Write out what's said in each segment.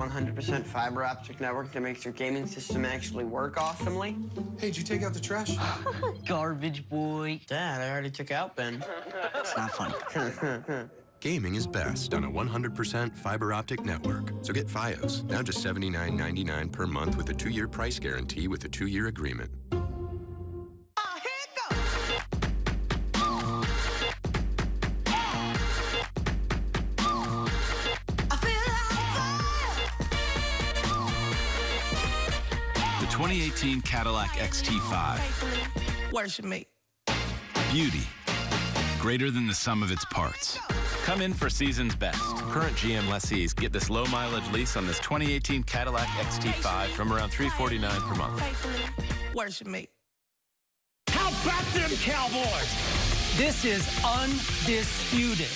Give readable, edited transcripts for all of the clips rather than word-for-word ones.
100% fiber optic network that makes your gaming system actually work awesomely. Hey, did you take out the trash? Garbage boy. Dad, I already took out Ben. It's not funny. Gaming is best on a 100% fiber optic network. So get Fios, now just $79.99 per month with a 2-year price guarantee with a 2-year agreement. The 2018 Cadillac XT5. Worship me. Beauty, greater than the sum of its parts. Come in for season's best. Current GM lessees get this low mileage lease on this 2018 Cadillac XT5 from around $349 per month. Worship me. How about them Cowboys? This is undisputed.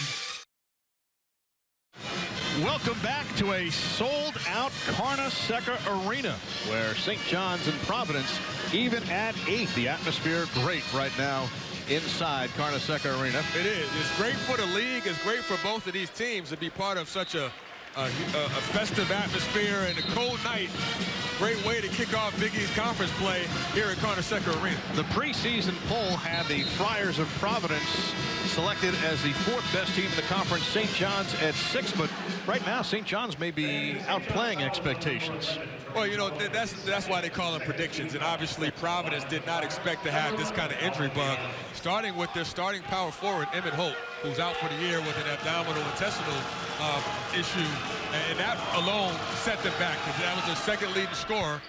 Welcome back to a sold-out Carne Seca Arena, where St. John's and Providence even at 8. The atmosphere great right now inside Carne Seca Arena. It is. It's great for the league. It's great for both of these teams to be part of such a festive atmosphere and a cold night. Great way to kick off Big East conference play here at Carne Seca Arena. The preseason poll had the Friars of Providence selected as the 4th best team in the conference, St. John's at 6, but right now St. John's may be outplaying expectations. Well, you know, that's why they call them predictions, and obviously Providence did not expect to have this kind of injury bug, starting with their starting power forward, Emmett Holt, who's out for the year with an abdominal intestinal issue, and that alone set them back, because that was their second leading scorer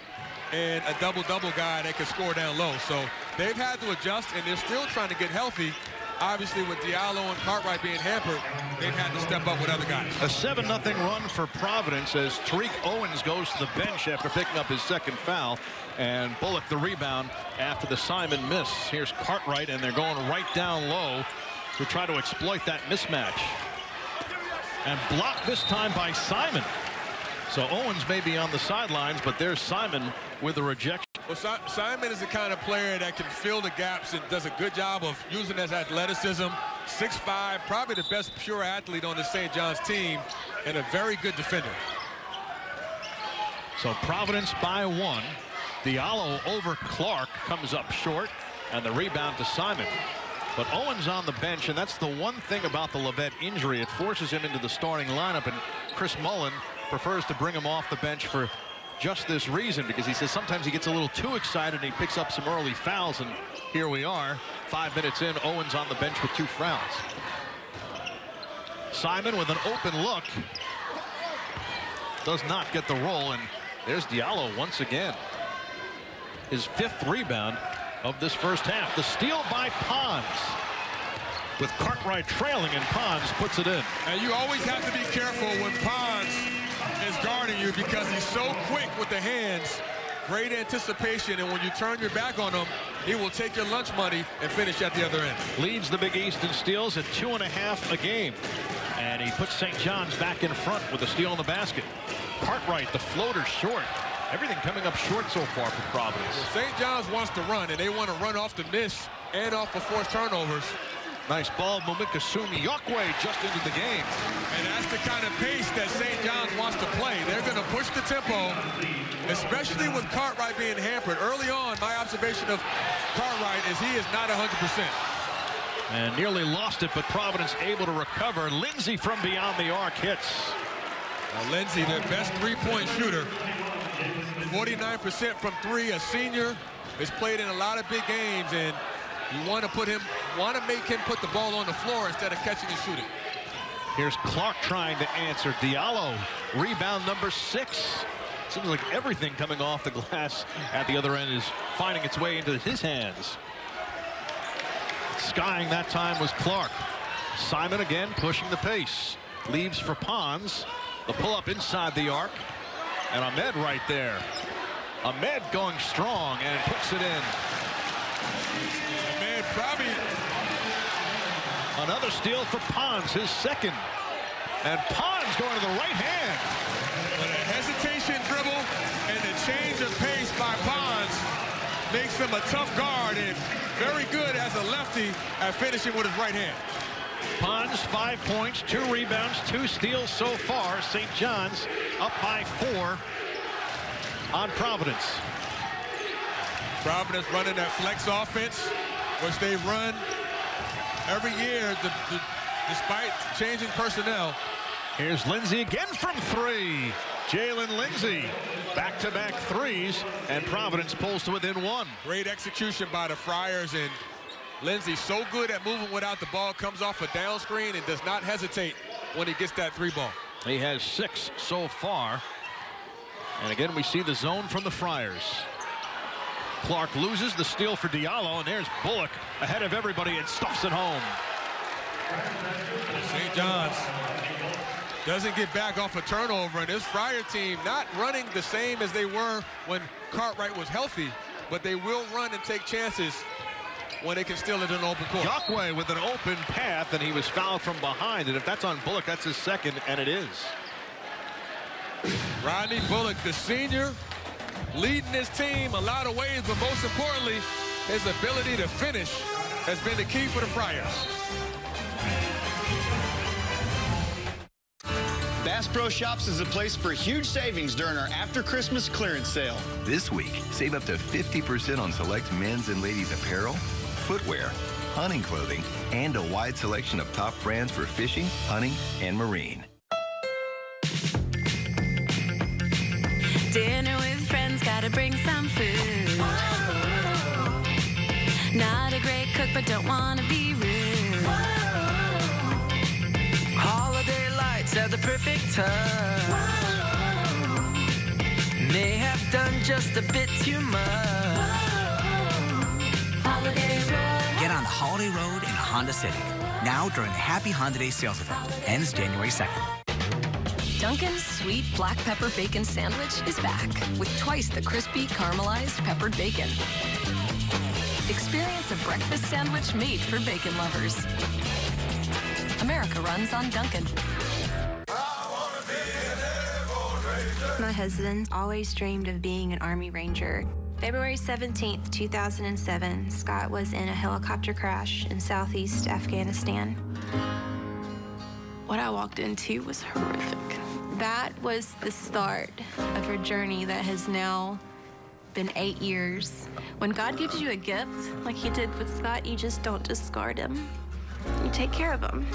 and a double-double guy that could score down low. So they've had to adjust, and they're still trying to get healthy. Obviously, with Diallo and Cartwright being hampered, they've had to step up with other guys. A 7-0 run for Providence as Tariq Owens goes to the bench after picking up his second foul. And Bullock the rebound after the Simon miss. Here's Cartwright, and they're going right down low to try to exploit that mismatch. And blocked this time by Simon. So Owens may be on the sidelines, but there's Simon with a rejection. Well, Simon is the kind of player that can fill the gaps and does a good job of using his athleticism. 6'5", probably the best pure athlete on the St. John's team, and a very good defender. So Providence by 1. Diallo over Clark comes up short, and the rebound to Simon. But Owens on the bench, and that's the one thing about the Levette injury. It forces him into the starting lineup, and Chris Mullen prefers to bring him off the bench for just this reason, because he says sometimes he gets a little too excited and he picks up some early fouls, and here we are 5 minutes in. Owens on the bench with 2 fouls. Simon with an open look does not get the roll, and there's Diallo once again, his 5th rebound of this first half. The steal by Pons, with Cartwright trailing, and Pons puts it in. And you always have to be careful when Pons is guarding you, because he's so quick with the hands. Great anticipation, and when you turn your back on him, he will take your lunch money and finish at the other end. Leads the Big East in steals at 2.5 a game, and he puts St. John's back in front with a steal in the basket. Cartwright, the floater short. Everything coming up short so far for Providence. Well, St. John's wants to run, and they want to run off the miss and off the forced turnovers. Nice ball movement. Kasumi Yokwe just into the game. And that's the kind of pace that St. John's wants to play. They're going to push the tempo, especially with Cartwright being hampered. Early on, my observation of Cartwright is he is not 100%. And nearly lost it, but Providence able to recover. Lindsay from beyond the arc hits. Now, Lindsay, their best three-point shooter. 49% from 3, a senior. Has played in a lot of big games, and you want to make him put the ball on the floor instead of catching and shooting. Here's Clark trying to answer. Diallo, rebound number 6. Seems like everything coming off the glass at the other end is finding its way into his hands. Skying that time was Clark. Simon again pushing the pace. Leaves for Pons. The pull-up inside the arc. And Ahmed right there. Ahmed going strong and puts it in. Ahmed probably. Another steal for Pons, his second. And Pons going to the right hand. But a hesitation dribble and the change of pace by Pons makes him a tough guard, and very good as a lefty at finishing with his right hand. Pons, 5 points, 2 rebounds, 2 steals so far. St. John's up by 4 on Providence. Providence running that flex offense, which they run every year despite changing personnel. Here's Lindsay again from 3. Jalen Lindsay, back-to-back threes, and Providence pulls to within 1. Great execution by the Friars, and Lindsay so good at moving without the ball, comes off a down screen and does not hesitate when he gets that 3 ball. He has 6 so far. And again, we see the zone from the Friars. Clark loses the steal for Diallo, and there's Bullock ahead of everybody and stuffs it home. St. John's doesn't get back off a turnover, and this Friar team not running the same as they were when Cartwright was healthy, but they will run and take chances when they can steal it in an open court. Yockway with an open path, and he was fouled from behind, and if that's on Bullock, that's his second, and it is. Rodney Bullock, the senior, leading his team a lot of ways, but most importantly, his ability to finish has been the key for the Friars. Bass Pro Shops is a place for huge savings during our after-Christmas clearance sale. This week, save up to 50% on select men's and ladies' apparel, footwear, hunting clothing, and a wide selection of top brands for fishing, hunting, and marine. Dinner with friends, gotta bring some food. Not a great cook, but don't wanna be rude. Holiday lights at the perfect time. May have done just a bit too much. Holiday road. Get on the Holiday Road in a Honda Civic. Now during the Happy Honda Day sales event. Ends January 2nd. Dunkin's Sweet Black Pepper Bacon Sandwich is back with twice the crispy caramelized peppered bacon. Experience a breakfast sandwich made for bacon lovers. America runs on Dunkin'. My husband always dreamed of being an Army Ranger. February 17th, 2007, Scott was in a helicopter crash in southeast Afghanistan. What I walked into was horrific. That was the start of a journey that has now been 8 years. When God gives you a gift, like he did with Scott, you just don't discard him. You take care of him.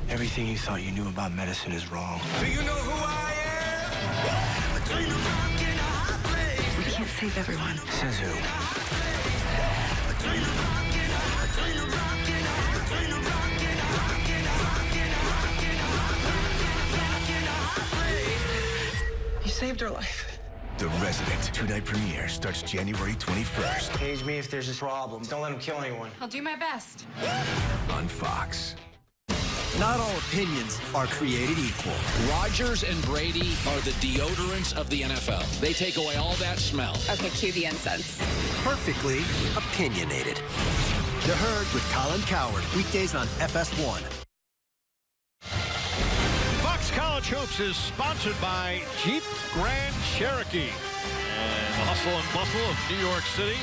Everything you thought you knew about medicine is wrong. Do you know who I am? Between a rock and a hot place. We can't save everyone. Says who? Between a rock and a between a rock and a between a rock and a rock and a rock and a rock and a rock and a hot place. You saved her life. The Resident two-night premiere starts January 21st. Page me if there's a problem. Don't let him kill anyone. I'll do my best. On Fox. Not all opinions are created equal. Rodgers and Brady are the deodorants of the NFL. They take away all that smell. Okay, cue the incense. Perfectly opinionated. The Herd with Colin Cowherd. Weekdays on FS1. Fox College Hoops is sponsored by Jeep Grand Cherokee and the hustle and bustle of New York City.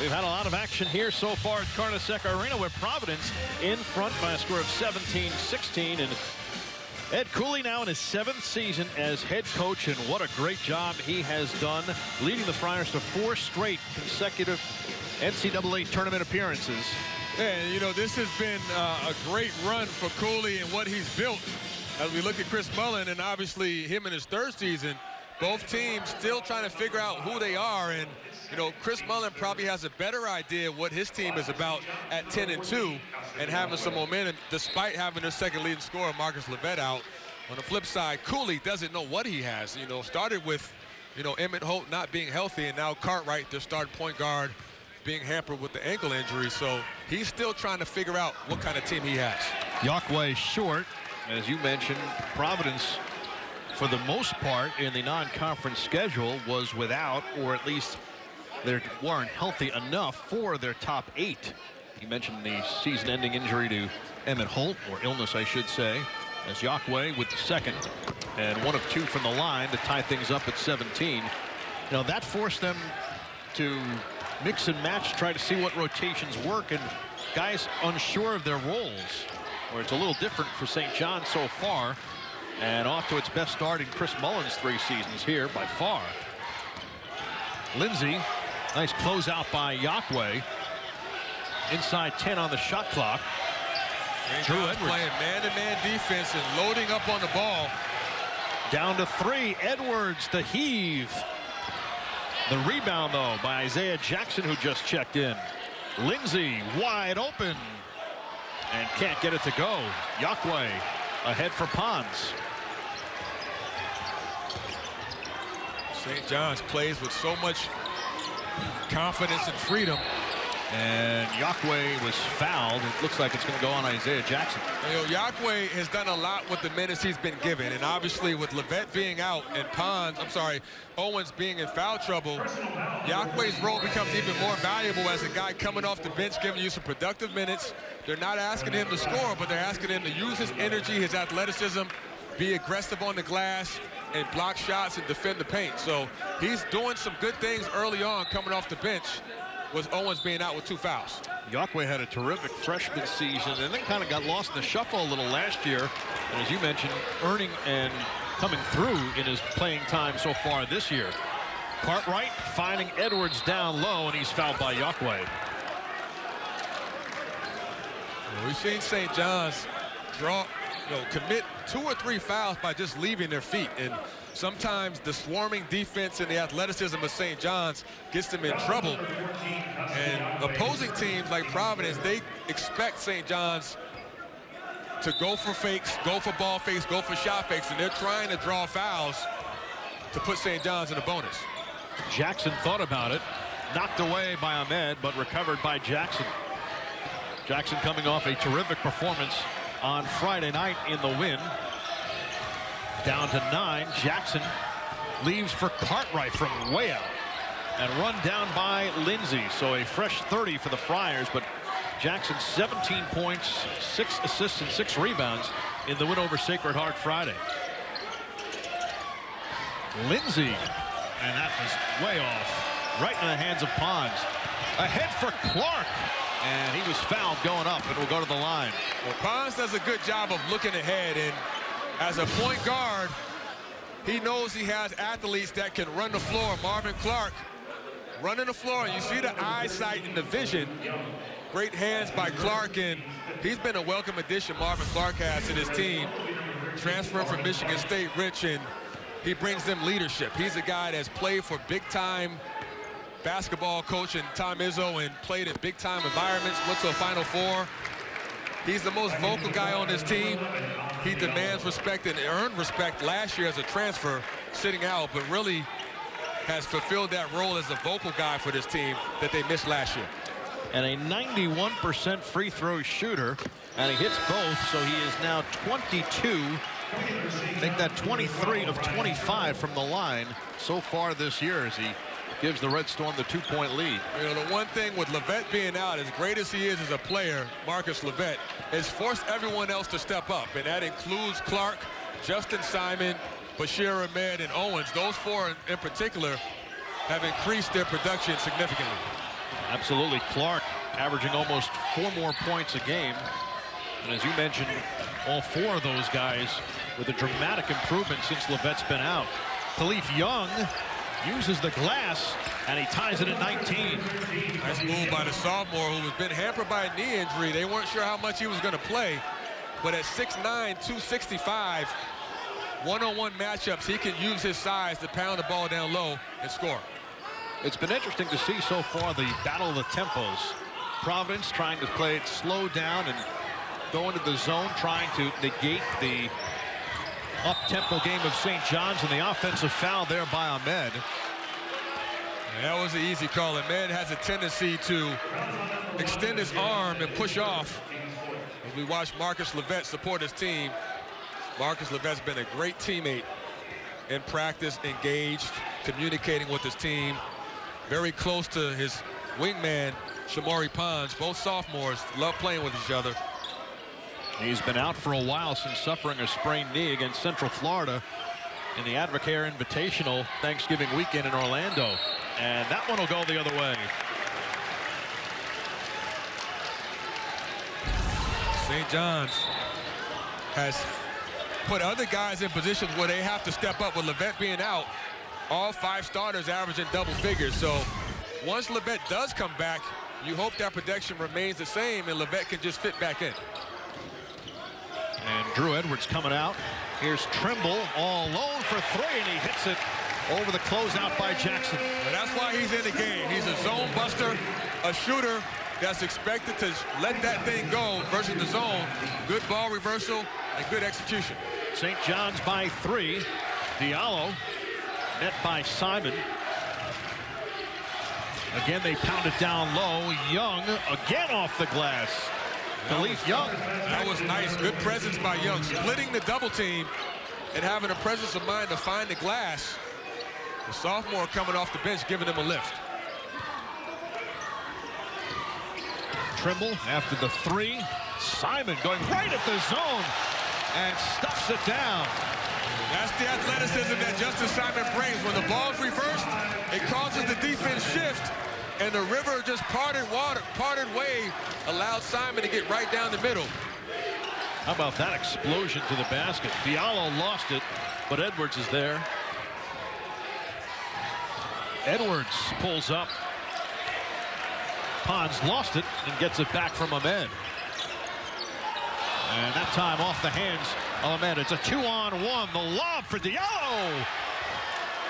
We've had a lot of action here so far at Carnesecca Arena, where Providence in front by a score of 17-16. And Ed Cooley now in his 7th season as head coach, and what a great job he has done, leading the Friars to 4 straight consecutive NCAA tournament appearances. And, you know, this has been a great run for Cooley and what he's built. As we look at Chris Mullen, and obviously him in his 3rd season, both teams still trying to figure out who they are. And, you know, Chris Mullen probably has a better idea what his team is about at 10-2 and having some momentum despite having their second leading scorer, Marcus Levette, out. On the flip side, Cooley doesn't know what he has. You know, started with, you know, Emmett Holt not being healthy, and now Cartwright, their starting point guard, being hampered with the ankle injury. So he's still trying to figure out what kind of team he has. Yockway short, as you mentioned. Providence, for the most part in the non-conference schedule, was without, or at least they weren't healthy enough for their top 8. You mentioned the season-ending injury to Emmett Holt, or illness I should say, as Yockway with the 2nd and 1 of 2 from the line to tie things up at 17. You know, that forced them to mix and match, try to see what rotations work, and guys unsure of their roles, where it's a little different for St. John so far. And off to its best start in Chris Mullins' 3 seasons here by far. Lindsay, nice closeout by Yaqua. Inside 10 on the shot clock. Drew Edwards playing man-to-man defense and loading up on the ball. Down to 3. Edwards, the heave. The rebound, though, by Isaiah Jackson, who just checked in. Lindsay wide open and can't get it to go. Yaqua ahead for Pons. St. John's plays with so much confidence and freedom. And Yaqua was fouled. It looks like it's going to go on Isaiah Jackson. You know, Yaqua has done a lot with the minutes he's been given, and obviously with Levette being out and Owens being in foul trouble, Yaqua's role becomes even more valuable as a guy coming off the bench, giving you some productive minutes. They're not asking him to score, but they're asking him to use his energy, his athleticism, be aggressive on the glass, and block shots and defend the paint. So he's doing some good things early on coming off the bench, with Owens being out with 2 fouls. Yaqua had a terrific freshman season and then kind of got lost in the shuffle a little last year. And as you mentioned, earning and coming through in his playing time so far this year. Cartwright finding Edwards down low, and he's fouled by Yaqua. Well, we've seen St. John's commit 2 or 3 fouls by just leaving their feet. And sometimes the swarming defense and the athleticism of St. John's gets them in trouble. And opposing teams like Providence, they expect St. John's to go for fakes, go for ball fakes, go for shot fakes, and they're trying to draw fouls to put St. John's in a bonus. Jackson thought about it, knocked away by Ahmed, but recovered by Jackson. Jackson coming off a terrific performance on Friday night in the win. Down to 9. Jackson leaves for Cartwright from way out and run down by Lindsay. So a fresh 30 for the Friars, but Jackson 17 points, 6 assists, and 6 rebounds in the win over Sacred Heart Friday. Lindsay, and that was way off, right in the hands of Pons. Ahead for Clark, and he was fouled going up, and will go to the line. Well, Pons does a good job of looking ahead, and as a point guard, he knows he has athletes that can run the floor. Marvin Clark running the floor, and you see the eyesight and the vision. Great hands by Clark, and he's been a welcome addition, Marvin Clark has, to this team. Transferred from Michigan State, Rich, and he brings them leadership. He's a guy that's played for big-time basketball coach and Tom Izzo and played in big-time environments, went to a Final Four. He's the most vocal guy on this team. He demands respect and earned respect last year as a transfer, sitting out, but really has fulfilled that role as a vocal guy for this team that they missed last year. And a 91% free throw shooter, and he hits both, so he is now 22. Make that 23 of 25 from the line so far this year as he gives the Red Storm the 2-point lead. You know, the one thing with Levette being out, as great as he is as a player, Marcus Levette, has forced everyone else to step up, and that includes Clark, Justin Simon, Bashir Ahmed, and Owens. Those 4 in particular have increased their production significantly. Absolutely. Clark averaging almost 4 more points a game. And as you mentioned, all 4 of those guys with a dramatic improvement since Levette's been out. Khalif Young uses the glass, and he ties it at 19. Nice move by the sophomore, who has been hampered by a knee injury. They weren't sure how much he was going to play, but at 6'9", 265, one-on-one matchups, he can use his size to pound the ball down low and score. It's been interesting to see so far the battle of the tempos. Providence trying to play it slow down and go into the zone, trying to negate the up-tempo game of St. John's, and the offensive foul there by Ahmed. And that was an easy call. Ahmed has a tendency to extend his arm and push off. As we watch Marcus Levette support his team, Marcus Levette's been a great teammate in practice, engaged, communicating with his team, very close to his wingman, Shamari Pons. Both sophomores love playing with each other. He's been out for a while since suffering a sprained knee against Central Florida in the Advocare Invitational Thanksgiving weekend in Orlando. And that one will go the other way. St. John's has put other guys in positions where they have to step up. With Levette being out, all 5 starters averaging double figures. So once Levette does come back, you hope that protection remains the same and Levette can just fit back in. And Drew Edwards coming out. Here's Trimble all alone for 3, and he hits it over the closeout by Jackson. And that's why he's in the game. He's a zone buster, a shooter that's expected to let that thing go versus the zone. Good ball reversal and good execution. St. John's by 3. Diallo net by Simon. Again, they pound it down low. Young again off the glass. Khalif Young. That was nice. Good presence by Young. Splitting the double team and having a presence of mind to find the glass. The sophomore coming off the bench, giving him a lift. Trimble after the 3. Simon going right at the zone and stuffs it down. That's the athleticism that Justin Simon brings. When the ball's reversed, it causes the defense shift, and the river just parted way, allowed Simon to get right down the middle. How about that explosion to the basket? Diallo lost it, but Edwards is there. Edwards pulls up. Pons lost it and gets it back from Ahmed. And that time off the hands of Ahmed. It's a 2-on-1. The lob for Diallo.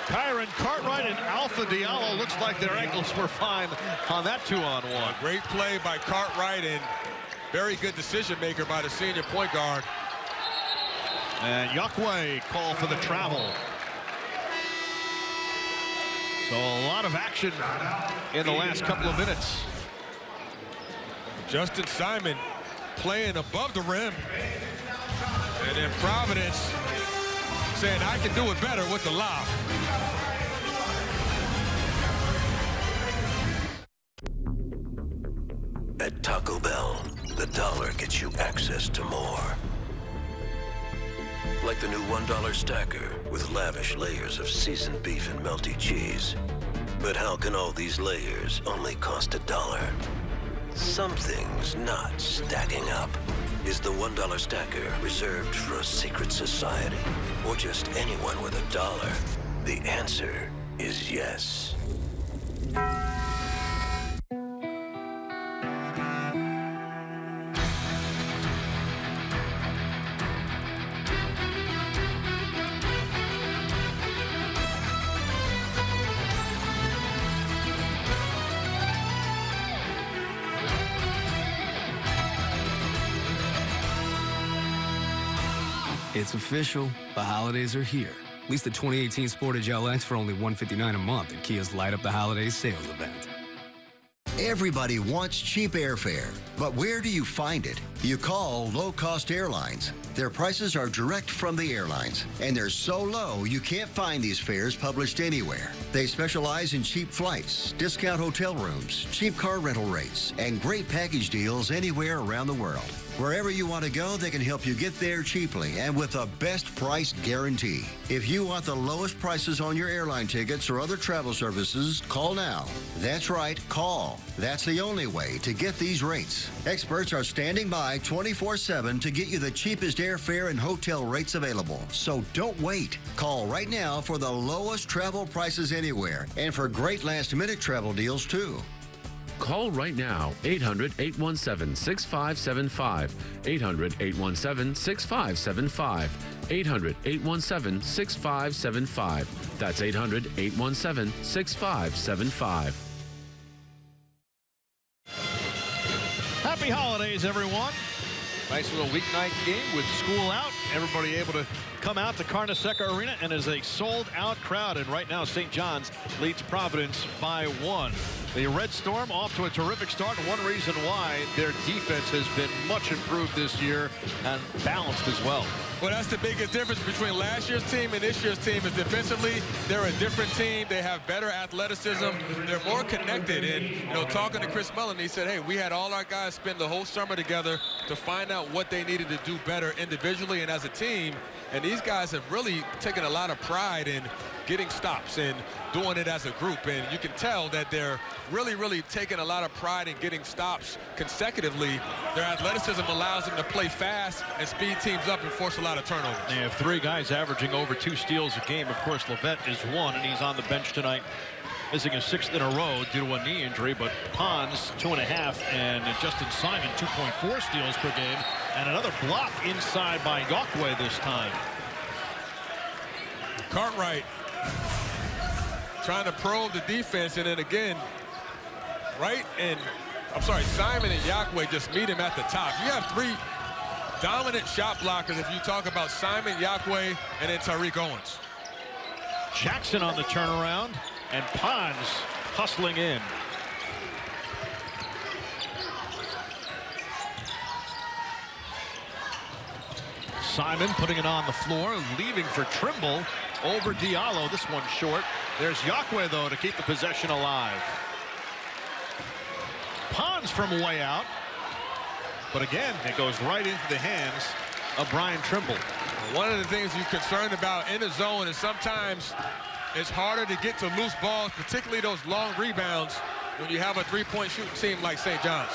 Kyron Cartwright and Alpha Diallo. Looks like their ankles were fine on that 2-on-1. Great play by Cartwright and very good decision maker by the senior point guard. And Yakwe called for the travel. So a lot of action in the last couple of minutes. Justin Simon playing above the rim. And then Providence saying, I can do it better with the lob. At Taco Bell, the dollar gets you access to more. Like the new $1 stacker with lavish layers of seasoned beef and melty cheese. But how can all these layers only cost $1? Something's not stacking up. Is the $1 stacker reserved for a secret society? Or just anyone with $1? The answer is yes. It's official. The holidays are here. Lease the 2018 Sportage LX for only $159 a month at Kia's Light Up the Holidays sales event. Everybody wants cheap airfare, but where do you find it? You call low-cost airlines. Their prices are direct from the airlines, and they're so low you can't find these fares published anywhere. They specialize in cheap flights, discount hotel rooms, cheap car rental rates, and great package deals anywhere around the world. Wherever you want to go, they can help you get there cheaply and with a best price guarantee. If you want the lowest prices on your airline tickets or other travel services, call now. That's right, call. That's the only way to get these rates. Experts are standing by 24/7 to get you the cheapest airfare and hotel rates available. So don't wait. Call right now for the lowest travel prices anywhere and for great last-minute travel deals, too. Call right now, 800-817-6575, 800-817-6575, 800-817-6575. That's 800-817-6575. Happy holidays, everyone. Nice little weeknight game with school out. Everybody able to come out to Carnesecca Arena, and is a sold-out crowd. And right now, St. John's leads Providence by 1. The Red Storm off to a terrific start. And one reason why their defense has been much improved this year and balanced as well. Well, that's the biggest difference between last year's team and this year's team is defensively, they're a different team. They have better athleticism. They're more connected. And, you know, talking to Chris Mullen, he said, hey, we had all our guys spend the whole summer together to find out what they needed to do better individually and as a team. And these guys have really taken a lot of pride in getting stops and doing it as a group. And you can tell that they're really taking a lot of pride in getting stops consecutively. Their athleticism allows them to play fast and speed teams up and force a lot of turnovers. They have 3 guys averaging over 2 steals a game. Of course, Levette is one, and he's on the bench tonight, missing his 6th in a row due to a knee injury. But Pons 2.5, and Justin Simon 2.4 steals per game, and another block inside by Yokwe this time. Cartwright trying to probe the defense, and then again, Simon and Yokwe just meet him at the top. You have 3 dominant shot blockers if you talk about Simon, Yokwe, and then Tariq Owens. Jackson on the turnaround, and Pons hustling in. Simon putting it on the floor, leaving for Trimble over Diallo. This one short. There's Yokwe, though, to keep the possession alive. Pons from way out. But again, it goes right into the hands of Brian Trimble. One of the things you're concerned about in the zone is sometimes it's harder to get to loose balls, particularly those long rebounds, when you have a 3-point shooting team like St. John's.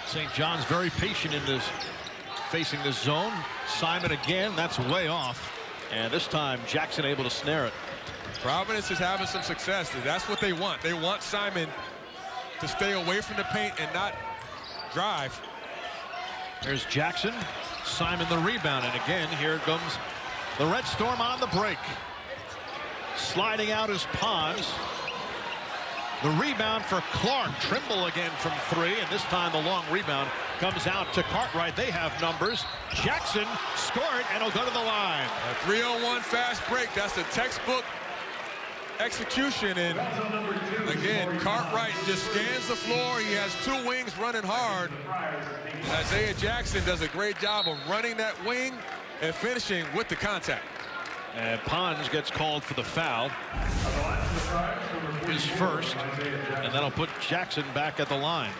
St. John's very patient in this, facing this zone. Simon again, that's way off. And this time, Jackson able to snare it. Providence is having some success. That's what they want. They want Simon to stay away from the paint and not drive. There's Jackson. Simon the rebound. And again, here comes the Red Storm on the break. Sliding out is Pons. The rebound for Clark. Trimble again from 3, and this time the long rebound comes out to Cartwright. They have numbers. Jackson scored, and he'll go to the line. A 3-on-1 fast break. That's the textbook execution. And again, Cartwright just scans the floor. He has 2 wings running hard. Isaiah Jackson does a great job of running that wing and finishing with the contact. And Pons gets called for the foul. His first, and that'll put Jackson back at the line.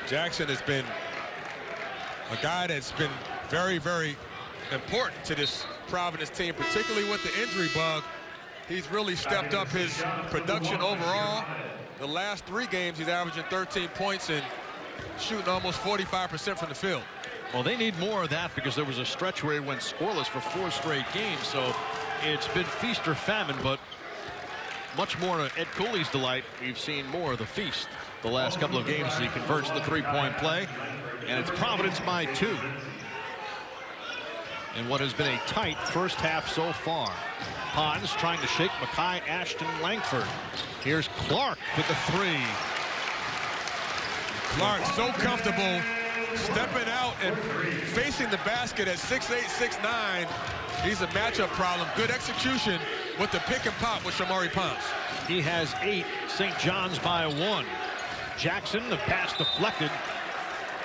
Jackson has been a guy that's been very important to this Providence team, particularly with the injury bug. He's really stepped up his production overall. The last 3 games, he's averaging 13 points and shooting almost 45% from the field. Well, they need more of that because there was a stretch where he went scoreless for 4 straight games. So it's been feast or famine, but much more to Ed Cooley's delight, we've seen more of the feast the last couple of games as he converts the 3-point play. And it's Providence by 2 in what has been a tight first half so far. Pons trying to shake Makai Ashton Langford. Here's Clark with the 3. Clark so comfortable stepping out and facing the basket at 6'8", 6'9". He's a matchup problem. Good execution with the pick and pop with Shamari Pons. He has 8. St. John's by 1. Jackson, the pass deflected,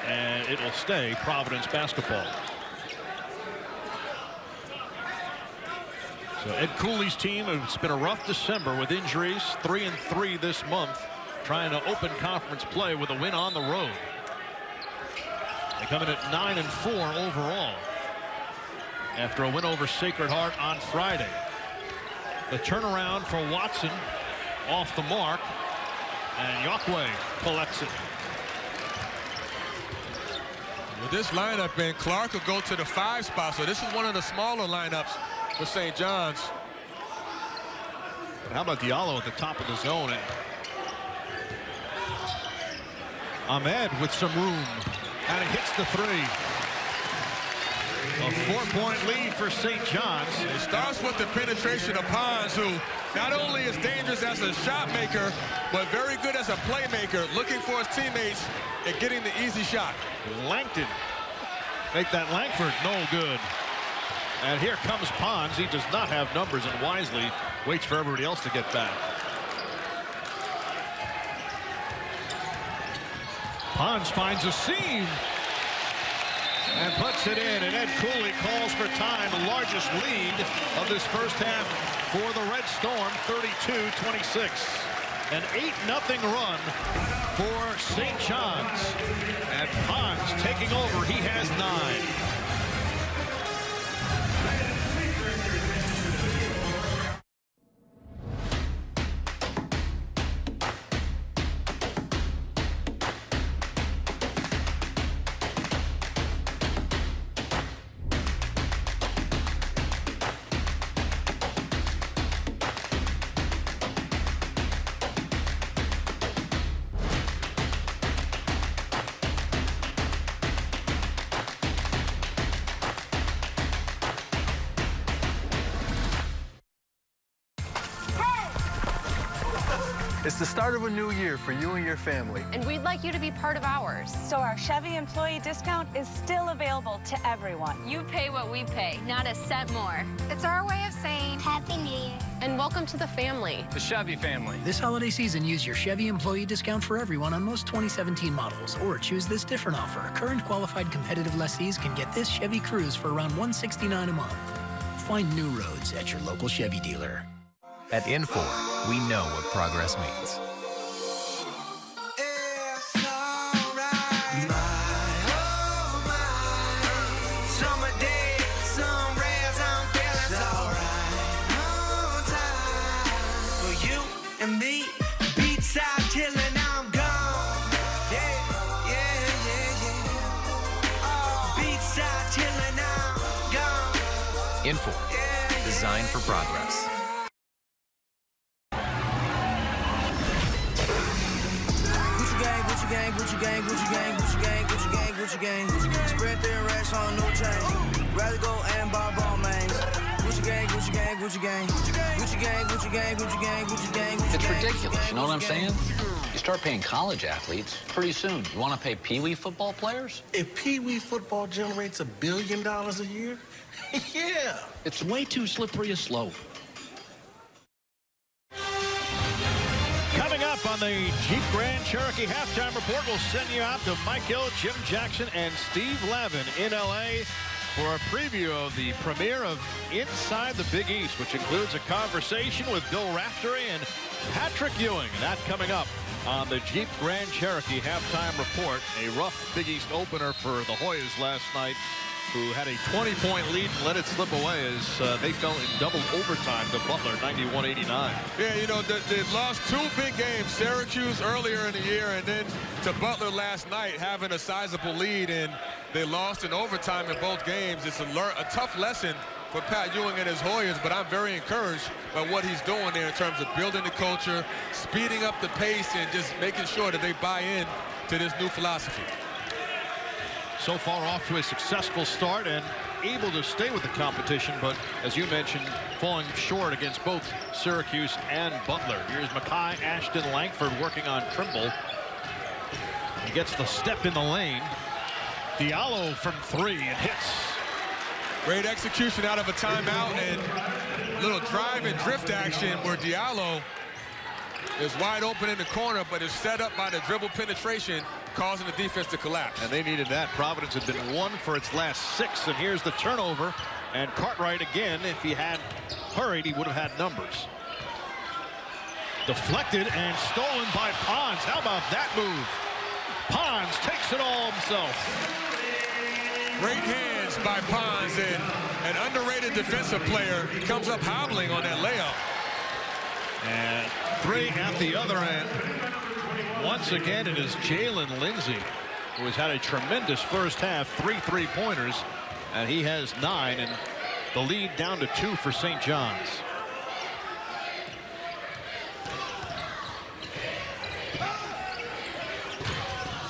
and it'll stay Providence basketball. So Ed Cooley's team, it's been a rough December with injuries. 3-3 this month, trying to open conference play with a win on the road. They come in at 9-4 overall after a win over Sacred Heart on Friday. The turnaround for Watson off the mark, and Yokwe collects it. With this lineup, and Clark will go to the 5 spot, so this is one of the smaller lineups for St. John's. How about Diallo at the top of the zone? Ahmed with some room, and he hits the 3. A 4-point lead for St. John's. It starts with the penetration of Pons, who not only is dangerous as a shot maker, but very good as a playmaker, looking for his teammates and getting the easy shot. Langton. Make that Langford no good. And here comes Pons. He does not have numbers and wisely waits for everybody else to get back. Pons finds a seam and puts it in, and Ed Cooley calls for time. The largest lead of this first half for the Red Storm, 32-26. An 8-0 run for St. John's. And Pons taking over. He has 9. It's the start of a new year for you and your family. And we'd like you to be part of ours. So our Chevy employee discount is still available to everyone. You pay what we pay, not a cent more. It's our way of saying Happy New Year. And welcome to the family. The Chevy family. This holiday season, use your Chevy employee discount for everyone on most 2017 models, or choose this different offer. Current qualified competitive lessees can get this Chevy Cruze for around $169 a month. Find new roads at your local Chevy dealer. At Infor, we know what progress means. Infor, designed for progress. Gucci gang, Gucci gang, Gucci gang, Gucci gang, Gucci gang, Gucci gang, Gucci gang. Spread their racks on no change. Rather go and buy ball mains. Gucci gang, Gucci gang, Gucci gang, Gucci gang, Gucci gang, Gucci gang, Gucci gang, Gucci gang. It's ridiculous, you know what I'm saying? You start paying college athletes pretty soon. You want to pay Pee Wee football players? If Pee Wee football generates $1 billion a year, yeah. It's way too slippery a slope. Coming up on the Jeep Grand Cherokee Halftime Report, we'll send you out to Mike Hill, Jim Jackson, and Steve Lavin in L.A. for a preview of the premiere of Inside the Big East, which includes a conversation with Bill Raftery and Patrick Ewing. That coming up on the Jeep Grand Cherokee Halftime Report. A rough Big East opener for the Hoyas last night, who had a 20-point lead and let it slip away as they fell in double overtime to Butler, 91-89. Yeah, you know, they lost 2 big games, Syracuse earlier in the year and then to Butler last night, having a sizable lead, and they lost in overtime in both games. It's a tough lesson for Pat Ewing and his Hoyas, but I'm very encouraged by what he's doing there in terms of building the culture, speeding up the pace, and just making sure that they buy in to this new philosophy. So far off to a successful start and able to stay with the competition, but as you mentioned, falling short against both Syracuse and Butler. Here's Mackay, Ashton, Langford working on Trimble. He gets the step in the lane. Diallo from 3 and hits. Great execution out of a timeout and a little drive and drift action where Diallo is wide open in the corner, but is set up by the dribble penetration, causing the defense to collapse. And they needed that. Providence had been 1 for its last 6, and here's the turnover. And Cartwright again, if he had hurried, he would have had numbers. Deflected and stolen by Pons. How about that move? Pons takes it all himself. Great hands by Pons, and an underrated defensive player. He comes up hobbling on that layup. And 3 at the other end. Once again, it is Jalen Lindsey, who has had a tremendous first half, 3 3-pointers, and he has 9, and the lead down to 2 for St. John's.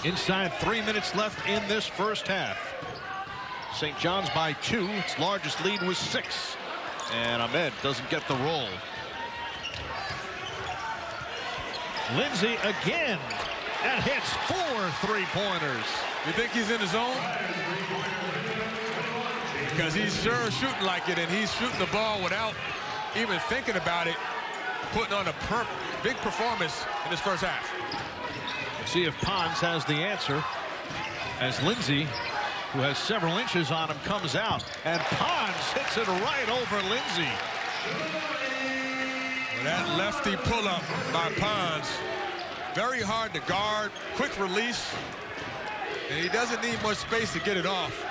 Inside 3 minutes left in this first half. St. John's by 2. Its largest lead was 6. And Ahmed doesn't get the roll. Lindsey again and hits 4 3-pointers. You think he's in the zone? Because he's sure shooting like it, and he's shooting the ball without even thinking about it, putting on a big performance in this first half. See if Pons has the answer as Lindsey, who has several inches on him, comes out, and Pons hits it right over Lindsey. Well, that lefty pull-up by Pons, very hard to guard, quick release, and he doesn't need much space to get it off.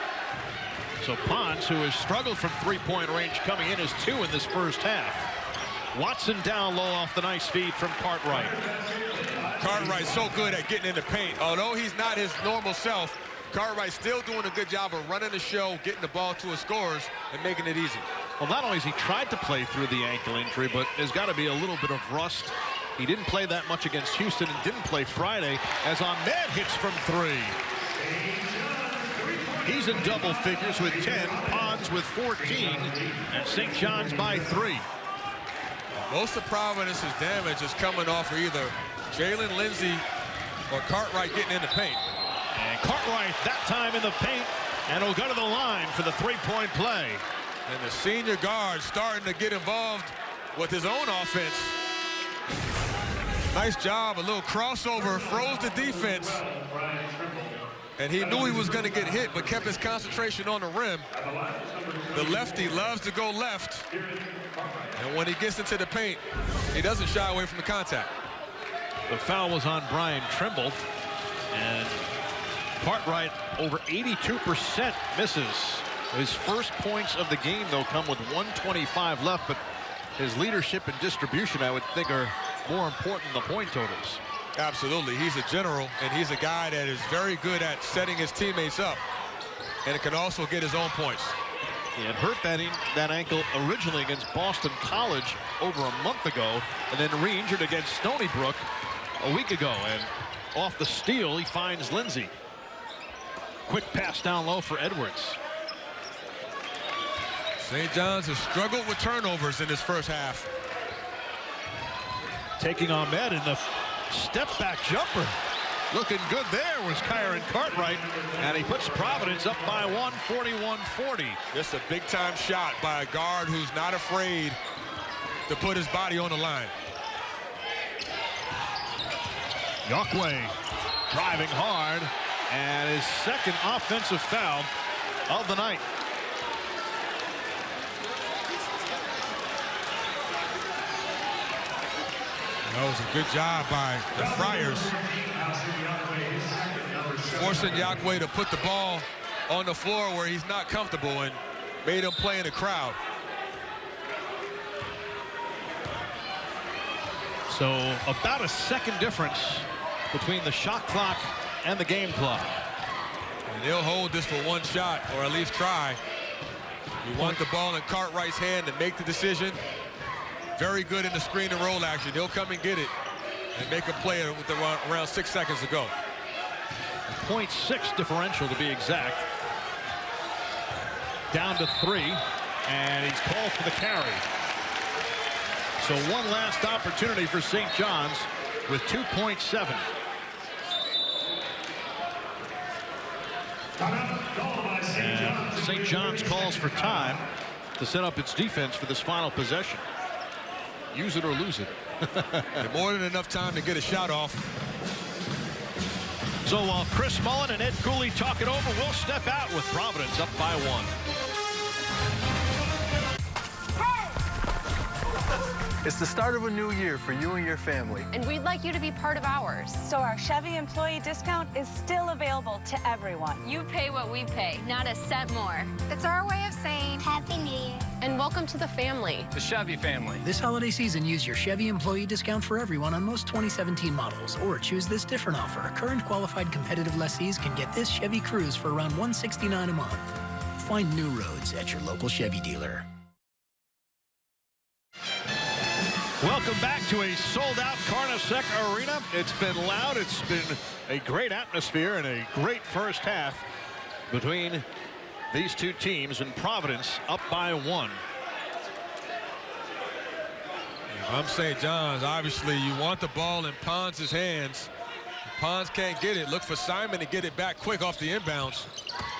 So Pons, who has struggled from three-point range coming in, is 2 in this first half. Watson down low off the nice feed from Cartwright. Cartwright's so good at getting in the paint. Although he's not his normal self, Cartwright's still doing a good job of running the show, getting the ball to his scorers, and making it easy. Well, not only has he tried to play through the ankle injury, but there's got to be a little bit of rust. He didn't play that much against Houston and didn't play Friday as Ahmed hits from 3. He's in double figures with 10, Pons with 14, and St. John's by 3. Most of Providence's damage is coming off of either Jalen Lindsey or Cartwright getting in the paint. And Cartwright that time in the paint, and will go to the line for the three-point play. And the senior guard starting to get involved with his own offense. Nice job, a little crossover, froze the defense. And he knew he was going to get hit, but kept his concentration on the rim. The lefty loves to go left. And when he gets into the paint, he doesn't shy away from the contact. The foul was on Brian Trimble. And Cartwright over 82% misses. His first points of the game, though, come with 1:25 left. But his leadership and distribution, I would think, are more important than the point totals. Absolutely. He's a general, and he's a guy that is very good at setting his teammates up. And it can also get his own points. He had hurt that ankle originally against Boston College over a month ago, and then re-injured against Stony Brook a week ago. And off the steal, he finds Lindsey. Quick pass down low for Edwards. St. John's has struggled with turnovers in this first half. Taking Ahmed in the step-back jumper. Looking good there was Kyron Cartwright, and he puts Providence up by 1, 41-40. Just a big-time shot by a guard who's not afraid to put his body on the line. Yaqua driving hard, and his second offensive foul of the night. That was a good job by the Friars, forcing Yaqua to put the ball on the floor where he's not comfortable and made him play in the crowd. So about a second difference between the shot clock and the game clock. And they'll hold this for one shot, or at least try. You want the ball in Cartwright's hand to make the decision. Very good in the screen and roll action. They'll come and get it and make a play with around 6 seconds to go. 0.6 differential to be exact. Down to 3, and he's called for the carry. So one last opportunity for St. John's with 2.7. And St. John's calls for time to set up its defense for this final possession. Use it or lose it. And more than enough time to get a shot off. So while Chris Mullen and Ed Cooley talk it over, we'll step out with Providence up by 1. It's the start of a new year for you and your family. And we'd like you to be part of ours. So our Chevy employee discount is still available to everyone. You pay what we pay, not a cent more. It's our way of saying Happy New Year. And welcome to the family. The Chevy family. This holiday season, use your Chevy employee discount for everyone on most 2017 models, or choose this different offer. Current qualified competitive lessees can get this Chevy Cruze for around $169 a month. Find new roads at your local Chevy dealer. Welcome back to a sold-out Carnesec Arena. It's been loud. It's been a great atmosphere and a great first half between these two teams, and Providence up by 1. If I'm St. John's, obviously you want the ball in Pons' hands. If Pons can't get it, look for Simon to get it back quick off the inbounds.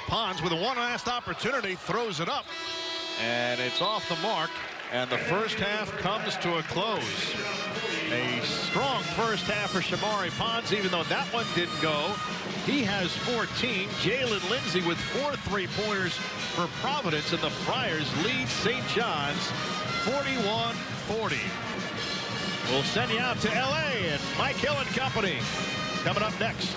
Pons with one last opportunity throws it up, and it's off the mark. And the first half comes to a close. A strong first half for Shamari Pons, even though that one didn't go. He has 14. Jalen Lindsey with 4 3-pointers for Providence, and the Friars lead St. John's 41-40. We'll send you out to L.A. and Mike Hill and company coming up next.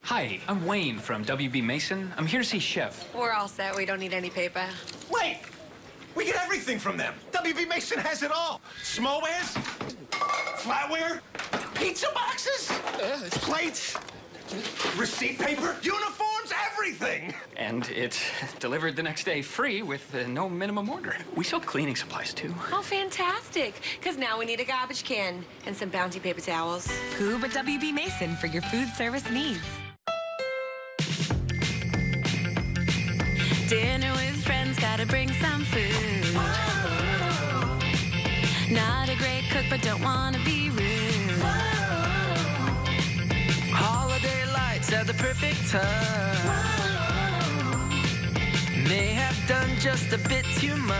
Hi, I'm Wayne from WB Mason. I'm here to see Chef. We're all set. We don't need any paper. Wait! We get everything from them. WB Mason has it all. Smallwares, flatware, pizza boxes, plates, receipt paper, uniforms, everything. And it's delivered the next day free with no minimum order. We sell cleaning supplies, too. Oh, fantastic. Because now we need a garbage can and some Bounty paper towels. Who but WB Mason for your food service needs? Dinner with friends, gotta bring some food. Not a great cook, but don't wanna be rude. Holiday lights at the perfect time. May have done just a bit too much.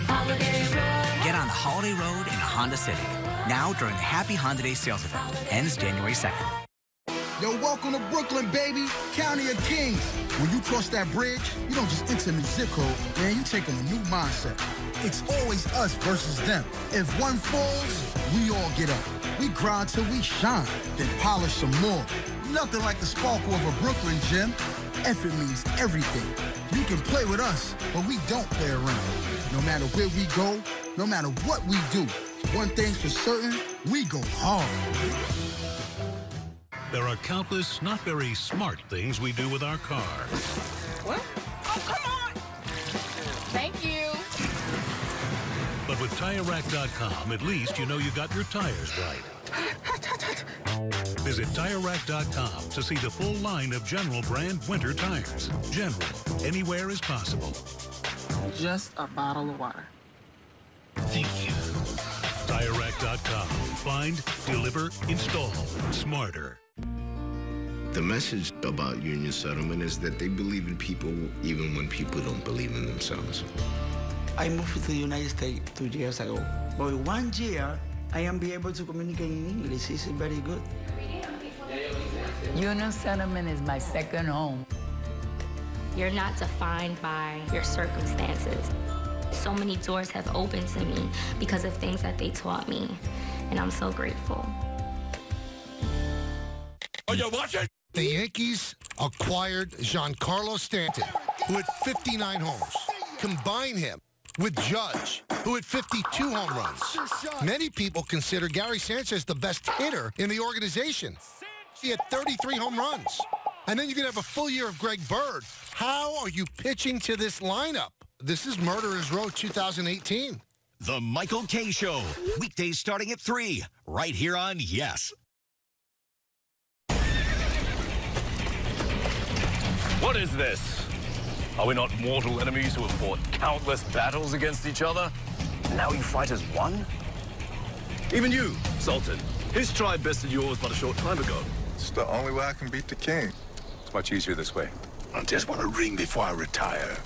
Holiday Road. Get on the Holiday Road in a Honda Civic. Now during the Happy Honda Day sales event. Ends January 2nd. Yo, welcome to Brooklyn, baby. County of Kings. When you cross that bridge, you don't just enter a new zip code, man, you take on a new mindset. It's always us versus them. If one falls, we all get up. We grind till we shine, then polish some more. Nothing like the sparkle of a Brooklyn gym. Effort means everything. You can play with us, but we don't play around. No matter where we go, no matter what we do, one thing's for certain, we go hard. There are countless, not very smart things we do with our car. What? Oh, come on! Thank you. But with TireRack.com, at least you know you got your tires right. Visit TireRack.com to see the full line of General brand winter tires. General, anywhere is possible. Just a bottle of water. Thank you. TireRack.com. Find, deliver, install. Smarter. The message about union settlement is that they believe in people even when people don't believe in themselves. I moved to the United States 2 years ago. But 1 year, I am be able to communicate in English. It's very good. Union settlement is my second home. You're not defined by your circumstances. So many doors have opened to me because of things that they taught me, and I'm so grateful. Are you watching? The Yankees acquired Giancarlo Stanton, who had 59 homes. Combine him with Judge, who had 52 home runs. Many people consider Gary Sanchez the best hitter in the organization. He had 33 home runs. And then you can have a full year of Greg Bird. How are you pitching to this lineup? This is Murderers Row 2018. The Michael K. Show. Weekdays starting at 3, right here on Yes. What is this? Are we not mortal enemies who have fought countless battles against each other? Now you fight as one? Even you, Sultan. His tribe bested yours but a short time ago. It's the only way I can beat the king. It's much easier this way. I just want a ring before I retire.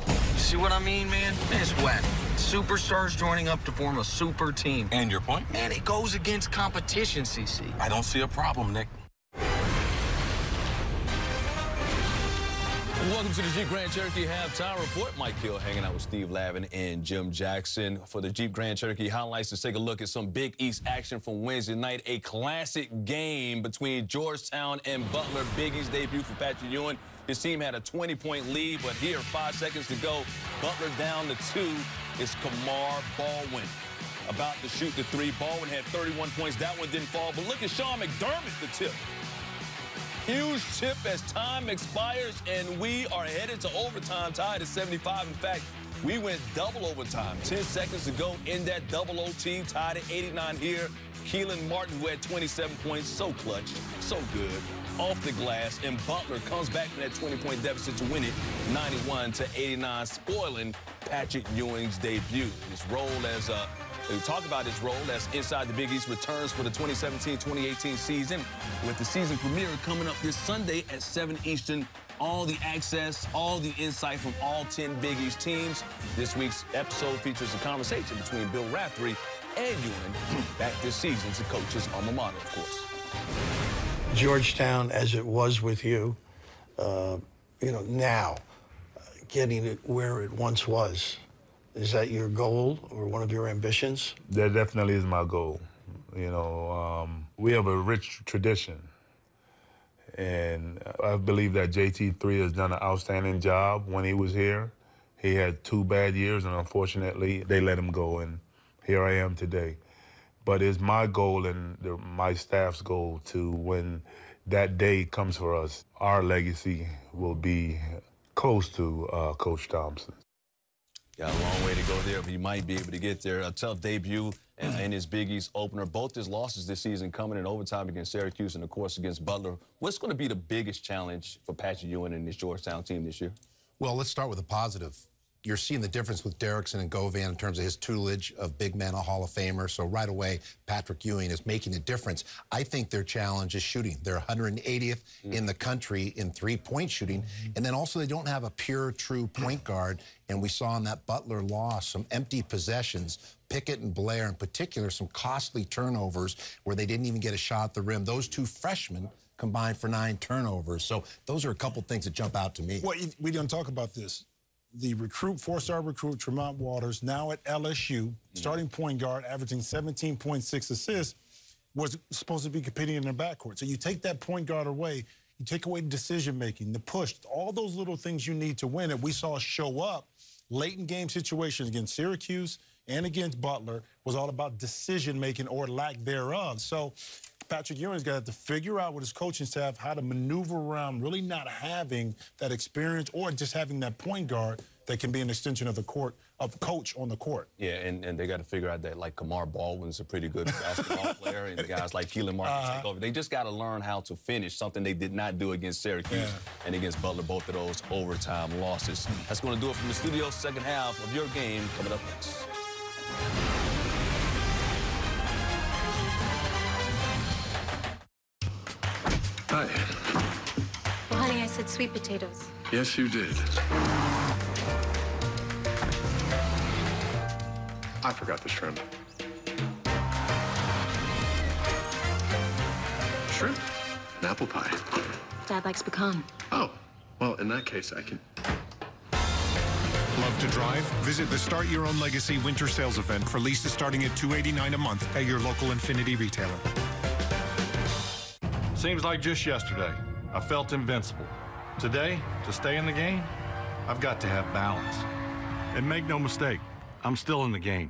You see what I mean, man? Man, it's whack. Superstars joining up to form a super team. And your point? Man, it goes against competition, CC. I don't see a problem, Nick. Welcome to the Jeep Grand Cherokee Halftime Report. Mike Hill hanging out with Steve Lavin and Jim Jackson for the Jeep Grand Cherokee highlights. Let's take a look at some Big East action from Wednesday night. A classic game between Georgetown and Butler. Big East debut for Patrick Ewing. His team had a 20-point lead, but here, 5 seconds to go. Butler down to 2. It's Kamar Baldwin about to shoot the 3. Baldwin had 31 points. That one didn't fall, but look at Sean McDermott, the tip. Huge tip as time expires, and we are headed to overtime, tied at 75. In fact, we went double overtime. 10 seconds to go in that double OT, tied at 89 here. Keelan Martin, who had 27 points, so clutch, so good, off the glass, and Butler comes back from that 20-point deficit to win it, 91-89, spoiling Patrick Ewing's debut. His role as we talk about his role as Inside the Big East returns for the 2017-2018 season, with the season premiere coming up this Sunday at 7 Eastern. All the access, all the insight from all 10 Big East teams. This week's episode features a conversation between Bill Raftery and Ewing, back this season to coach his alma mater, of course. Georgetown, as it was with you, now, getting it where it once was. Is that your goal or one of your ambitions? That definitely is my goal. You know, we have a rich tradition. And I believe that JT3 has done an outstanding job when he was here. He had 2 bad years, and unfortunately, they let him go, and here I am today. But it's my goal and my staff's goal to, when that day comes for us, our legacy will be close to Coach Thompson. Got a long way to go there, but he might be able to get there. A tough debut in his Big East opener. Both his losses this season coming in overtime against Syracuse and, of course, against Butler. What's going to be the biggest challenge for Patrick Ewing and his Georgetown team this year? Well, let's start with a positive. You're seeing the difference with Derrickson and Govan in terms of his tutelage of big men, a Hall of Famer. So right away, Patrick Ewing is making a difference. I think their challenge is shooting. They're 180th in the country in three-point shooting. And then also they don't have a pure, true point guard. And we saw in that Butler loss some empty possessions. Pickett and Blair in particular, some costly turnovers where they didn't even get a shot at the rim. Those two freshmen combined for 9 turnovers. So those are a couple things that jump out to me. Well, we didn't talk about this. The recruit, 4-star recruit, Tremont Waters, now at LSU, starting point guard, averaging 17.6 assists, was supposed to be competing in the backcourt. So you take that point guard away, you take away the decision-making, the push, all those little things you need to win. And we saw show up late in game situations against Syracuse and against Butler was all about decision-making or lack thereof. So Patrick Ewing's got to figure out with his coaching staff how to maneuver around really not having that experience or just having that point guard that can be an extension of the court, of coach on the court. Yeah, and they got to figure out that, like, Kamar Baldwin's a pretty good basketball player, and guys like Keelan Martin take over. They just got to learn how to finish, something they did not do against Syracuse and against Butler, both of those overtime losses. That's going to do it from the studio. Second half of your game coming up next. Hi. Well, honey, I said sweet potatoes. Yes, you did. I forgot the shrimp. Shrimp? An apple pie. Dad likes pecan. Oh, well, in that case, I can... Love to drive? Visit the Start Your Own Legacy winter sales event for leases starting at $289 a month at your local Infiniti retailer. Seems like just yesterday, I felt invincible. Today, to stay in the game, I've got to have balance. And make no mistake, I'm still in the game.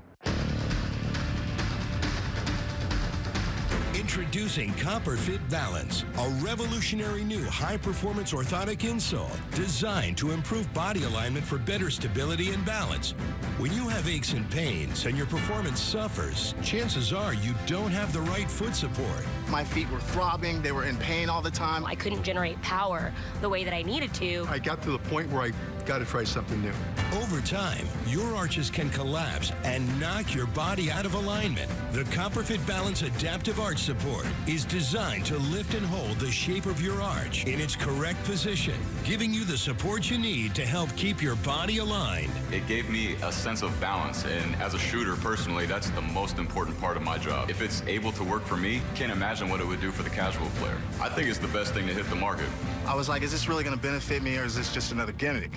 Introducing CopperFit Balance, a revolutionary new high-performance orthotic insole designed to improve body alignment for better stability and balance. When you have aches and pains and your performance suffers, chances are you don't have the right foot support. My feet were throbbing, they were in pain all the time. I couldn't generate power the way that I needed to. I got to the point where I got to try something new. Over time, your arches can collapse and knock your body out of alignment. The CopperFit Balance Adaptive Arch Support is designed to lift and hold the shape of your arch in its correct position, giving you the support you need to help keep your body aligned. It gave me a sense of balance, and as a shooter, personally, that's the most important part of my job. If it's able to work for me, can't imagine what it would do for the casual player. I think it's the best thing to hit the market. I was like, is this really going to benefit me, or is this just another gimmick?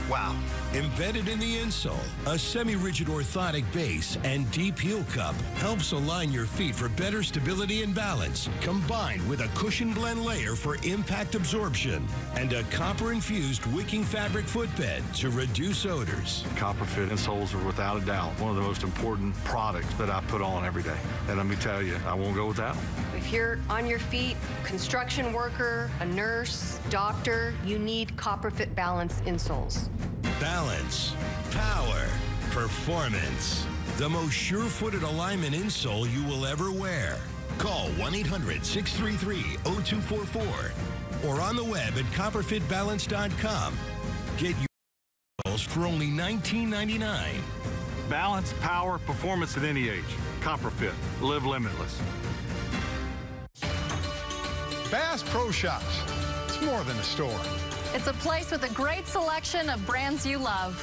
Wow. Embedded in the insole, a semi-rigid orthotic base and deep heel cup helps align your feet for better stability and balance, combined with a cushion blend layer for impact absorption and a copper-infused wicking fabric footbed to reduce odors. CopperFit insoles are without a doubt one of the most important products that I put on every day. And let me tell you, I won't go without them. If you're on your feet, construction worker, a nurse, doctor, you need CopperFit Balance insoles. Balance, power, performance. The most sure-footed alignment insole you will ever wear. Call 1-800-633-0244 or on the web at copperfitbalance.com. Get your insoles for only $19.99. Balance, power, performance at any age. CopperFit. Live limitless. Bass Pro Shops. It's more than a store. It's a place with a great selection of brands you love.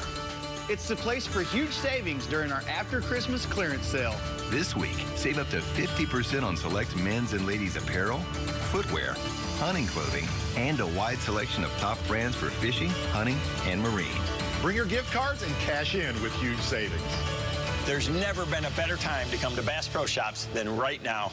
It's the place for huge savings during our after Christmas clearance sale. This week, save up to 50% on select men's and ladies' apparel, footwear, hunting clothing, and a wide selection of top brands for fishing, hunting, and marine. Bring your gift cards and cash in with huge savings. There's never been a better time to come to Bass Pro Shops than right now.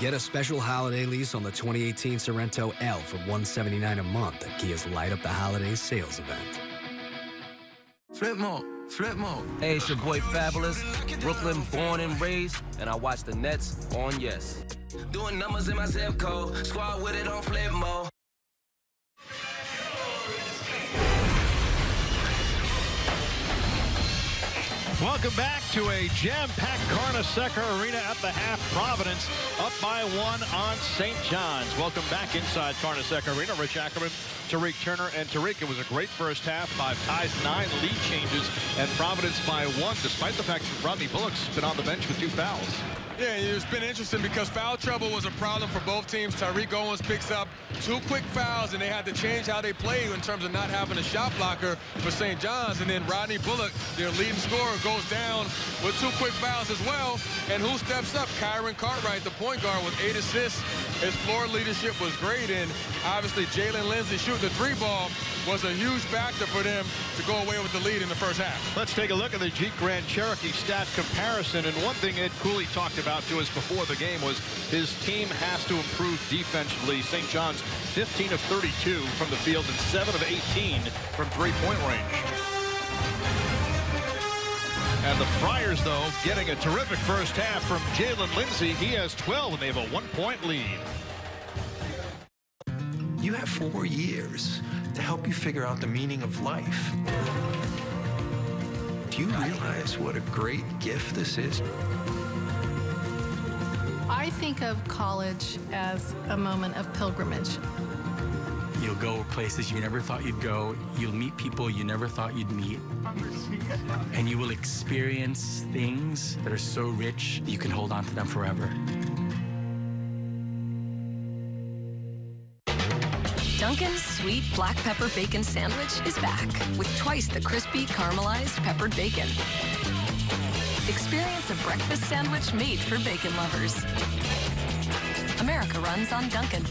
Get a special holiday lease on the 2018 Sorrento L for $179 a month at Kia's Light Up the Holidays sales event. Flip mode. Flip mode. Hey, it's your boy Fabulous, Brooklyn born and raised, and I watch the Nets on Yes. Doing numbers in my zip code. Squad with it on flip mode. Welcome back to a jam-packed Carnesecca Arena at the half. Providence up by 1 on St. John's. Welcome back inside Carnesecca Arena. Rich Ackerman, Tariq Turner, and Tariq. It was a great first half. 5 ties, 9 lead changes, and Providence by 1, despite the fact that Rodney Bullock's been on the bench with 2 fouls. Yeah, it's been interesting because foul trouble was a problem for both teams. Tariq Owens picks up 2 quick fouls, and they had to change how they play in terms of not having a shot blocker for St. John's. And then Rodney Bullock, their leading scorer, goes down with 2 quick fouls as well. And who steps up? Kyron Cartwright, the point guard, with 8 assists. His floor leadership was great, and obviously Jalen Lindsey shooting the 3-ball was a huge factor for them to go away with the lead in the first half. Let's take a look at the Jeep Grand Cherokee stat comparison. And one thing Ed Cooley talked about to us before the game was his team has to improve defensively. St. John's 15 of 32 from the field and 7 of 18 from three-point range. And the Friars, though, getting a terrific first half from Jalen Lindsey. He has 12, and they have a 1-point lead. You have 4 years to help you figure out the meaning of life. Do you realize what a great gift this is? I think of college as a moment of pilgrimage. You'll go places you never thought you'd go. You'll meet people you never thought you'd meet. And you will experience things that are so rich, you can hold on to them forever. Dunkin's Sweet Black Pepper Bacon Sandwich is back with twice the crispy caramelized peppered bacon. Experience a breakfast sandwich made for bacon lovers. America runs on Dunkin'.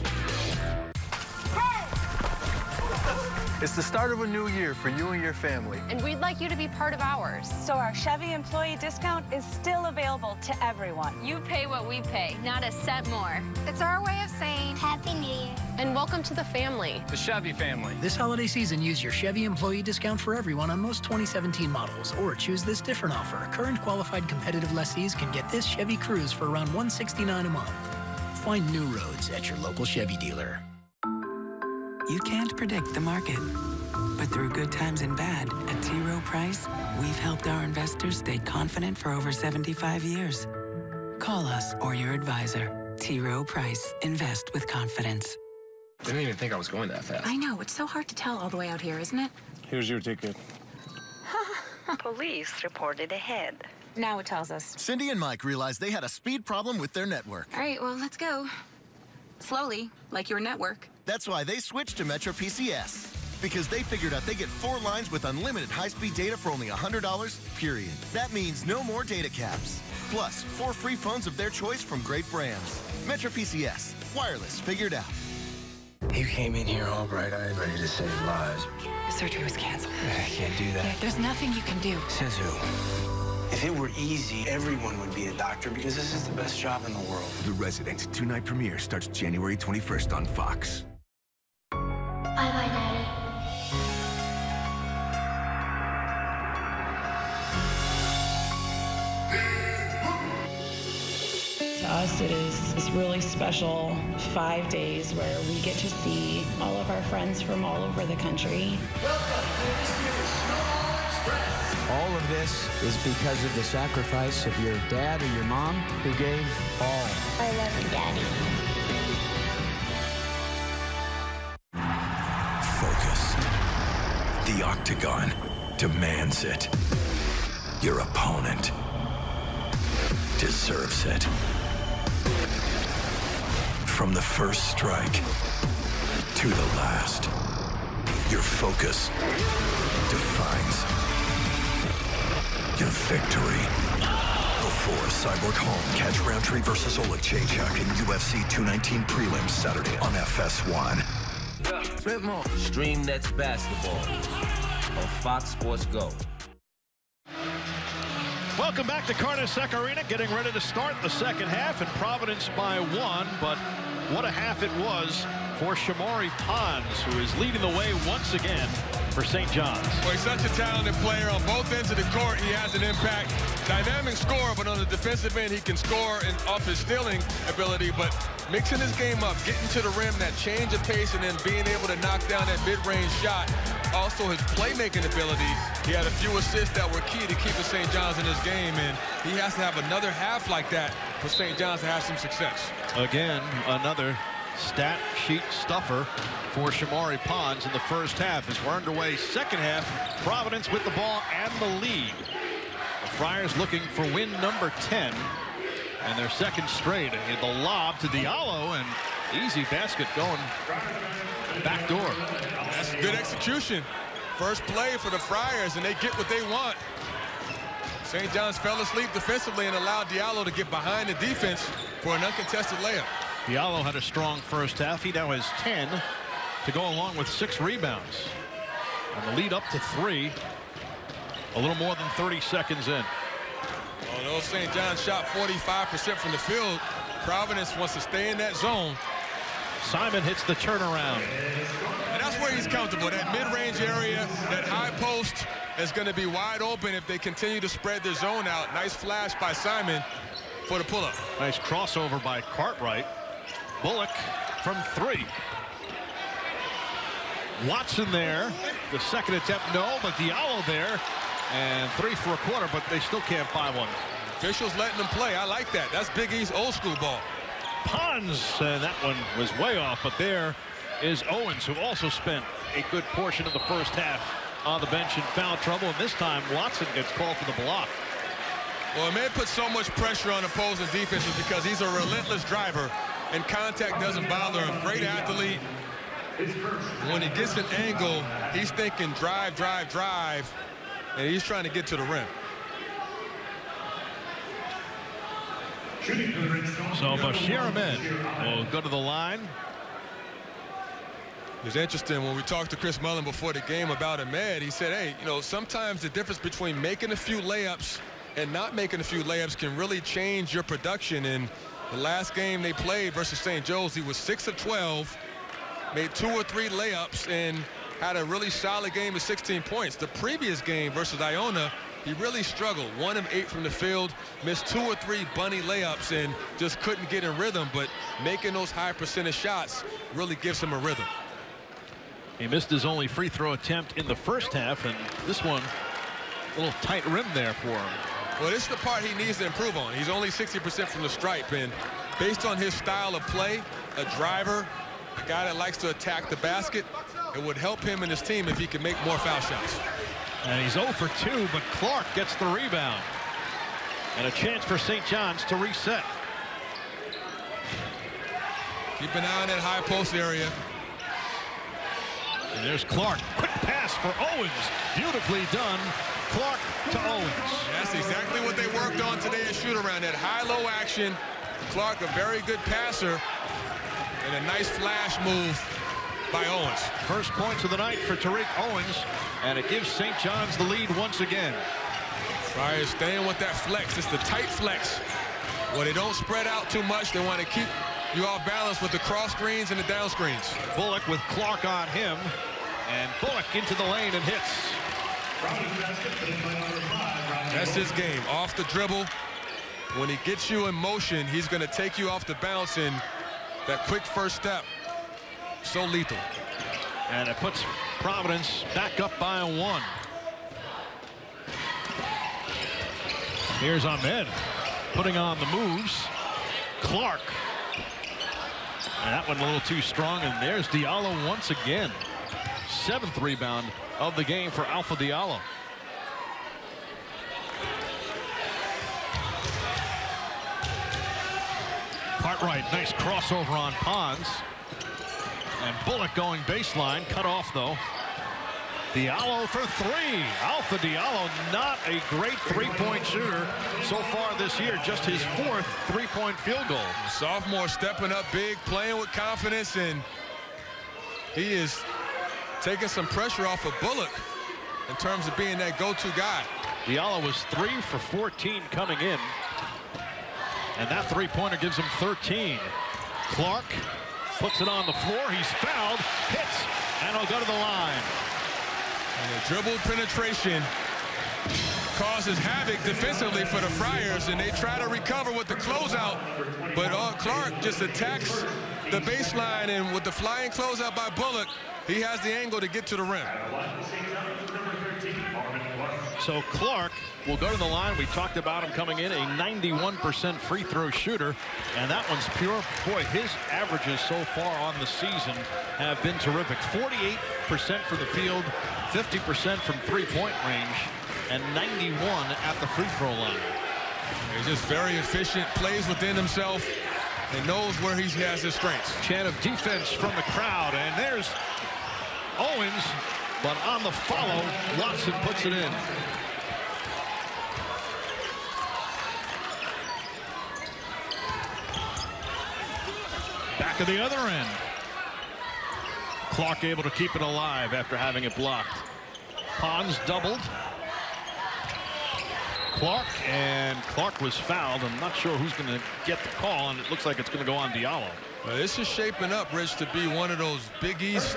It's the start of a new year for you and your family. And we'd like you to be part of ours. So our Chevy employee discount is still available to everyone. You pay what we pay, not a cent more. It's our way of saying Happy New Year. And welcome to the family. The Chevy family. This holiday season, use your Chevy employee discount for everyone on most 2017 models, or choose this different offer. Current qualified competitive lessees can get this Chevy Cruze for around $169 a month. Find new roads at your local Chevy dealer. You can't predict the market, but through good times and bad, at T. Rowe Price, we've helped our investors stay confident for over 75 years. Call us or your advisor. T. Rowe Price. Invest with confidence. Didn't even think I was going that fast. I know, it's so hard to tell all the way out here, isn't it? Here's your ticket. Police reported ahead. Now it tells us. Cindy and Mike realized they had a speed problem with their network. All right, well, let's go. Slowly, like your network. That's why they switched to Metro PCS. Because they figured out they get 4 lines with unlimited high-speed data for only $100, period. That means no more data caps. Plus, 4 free phones of their choice from great brands. Metro PCS. Wireless figured out. You came in here all bright-eyed, ready to save lives. The surgery was canceled. I can't do that. Yeah, there's nothing you can do. Says who? If it were easy, everyone would be a doctor because this is the best job in the world. The Resident 2-night premiere starts January 21st on Fox. Bye-bye, Daddy. To us, it is this really special 5 days where we get to see all of our friends from all over the country. All of this is because of the sacrifice of your dad or your mom who gave all. I love you, Daddy. octagon demands it. Your opponent deserves it. From the first strike to the last, your focus defines your victory. Before Cyborg Hall, catch Roundtree versus Oleg Chaychuk in UFC 219 prelims Saturday on FS1. Stream Nets basketball on Fox Sports Go. Welcome back to Carnesec Arena, getting ready to start the second half, and Providence by 1, but what a half it was for Shamari Pons, who is leading the way once again for St. John's. Well, he's such a talented player on both ends of the court. He has an impact. Dynamic scorer, but on the defensive end, he can score and off his stealing ability, but mixing his game up, getting to the rim, that change of pace, and then being able to knock down that mid-range shot. Also, his playmaking ability. He had a few assists that were key to keeping St. John's in this game, and he has to have another half like that for St. John's to have some success. Again, another stat sheet stuffer for Shamari Pons in the first half. As we're underway second half, Providence with the ball and the lead. The Friars looking for win number 10 and their second straight. The lob to Diallo, and easy basket going back door. That's good execution. First play for the Friars, and they get what they want. St. John's fell asleep defensively and allowed Diallo to get behind the defense for an uncontested layup. Diallo had a strong first half. He now has 10 to go along with 6 rebounds. And the lead up to 3 a little more than 30 seconds in. Although St. John's shot 45% from the field, Providence wants to stay in that zone. Simon hits the turnaround. And that's where he's comfortable. That mid-range area, that high post is going to be wide open if they continue to spread their zone out. Nice flash by Simon for the pull-up. Nice crossover by Cartwright. Bullock from 3. Watson there. The second attempt, no, but Diallo there. And 3 for a quarter, but they still can't buy one. Officials letting them play. I like that. That's Big East old school ball. Pons, that one was way off, but there is Owens, who also spent a good portion of the first half on the bench in foul trouble, and this time Watson gets called for the block. Well, it may put so much pressure on opposing defenses because he's a relentless driver, and contact doesn't bother him. Great athlete. When he gets an angle, he's thinking drive, drive, drive, and he's trying to get to the rim. So Bashir Ahmed will go to the line. It was interesting when we talked to Chris Mullen before the game about Ahmed. He said, hey, you know, sometimes the difference between making a few layups and not making a few layups can really change your production. In the last game they played versus St. Joe's, he was 6 of 12, made 2 or 3 layups, and had a really solid game of 16 points. The previous game versus Iona, he really struggled. 1 of 8 from the field, missed 2 or 3 bunny layups, and just couldn't get in rhythm. But making those high percentage shots really gives him a rhythm. He missed his only free throw attempt in the first half, and this one, a little tight rim there for him. Well, this is the part he needs to improve on. He's only 60% from the stripe, and based on his style of play, a driver, a guy that likes to attack the basket, it would help him and his team if he could make more foul shots. And he's 0 for 2, but Clark gets the rebound. And a chance for St. John's to reset. Keep an eye on that high post area. And there's Clark. Quick pass for Owens. Beautifully done. Clark to Owens. That's exactly what they worked on today at shoot-around. That high-low action. Clark, a very good passer. And a nice flash move by Owens. First points of the night for Tariq Owens. And it gives St. John's the lead once again. Friars staying with that flex. It's the tight flex. Where they don't spread out too much. They want to keep you off balance with the cross screens and the down screens. Bullock with Clark on him. And Bullock into the lane and hits. That's his game. Off the dribble. When he gets you in motion, he's going to take you off the bounce, and that quick first step, so lethal. And it puts Providence back up by 1. Here's Ahmed putting on the moves. Clark. And that one a little too strong, and there's Diallo once again. 7th rebound of the game for Alpha Diallo. Cartwright, nice crossover on Pons. And Bullock going baseline, cut off though. Diallo for three. Alpha Diallo, not a great three-point shooter so far this year. Just his 4th three-point field goal. Sophomore stepping up big, playing with confidence, and he is taking some pressure off of Bullock in terms of being that go-to guy. Diallo was 3 for 14 coming in. And that three-pointer gives him 13. Clark puts it on the floor. He's fouled, hits, and he'll go to the line. And the dribble penetration causes havoc defensively for the Friars, and they try to recover with the closeout. But Clark just attacks the baseline, and with the flying closeout by Bullock, he has the angle to get to the rim. So Clark will go to the line. We talked about him coming in, a 91% free throw shooter, and that one's pure. Boy, his averages so far on the season have been terrific. 48% from the field, 50% from three-point range, and 91 at the free throw line. He's just very efficient, plays within himself, and knows where he has his strengths. Chant of defense from the crowd, and there's Owens, but on the follow, Watson puts it in. Back of the other end. Clark able to keep it alive after having it blocked. Pons doubled. Clark was fouled. I'm not sure who's going to get the call, and it looks like it's going to go on Diallo. Well, this is shaping up, Rich, to be one of those Big East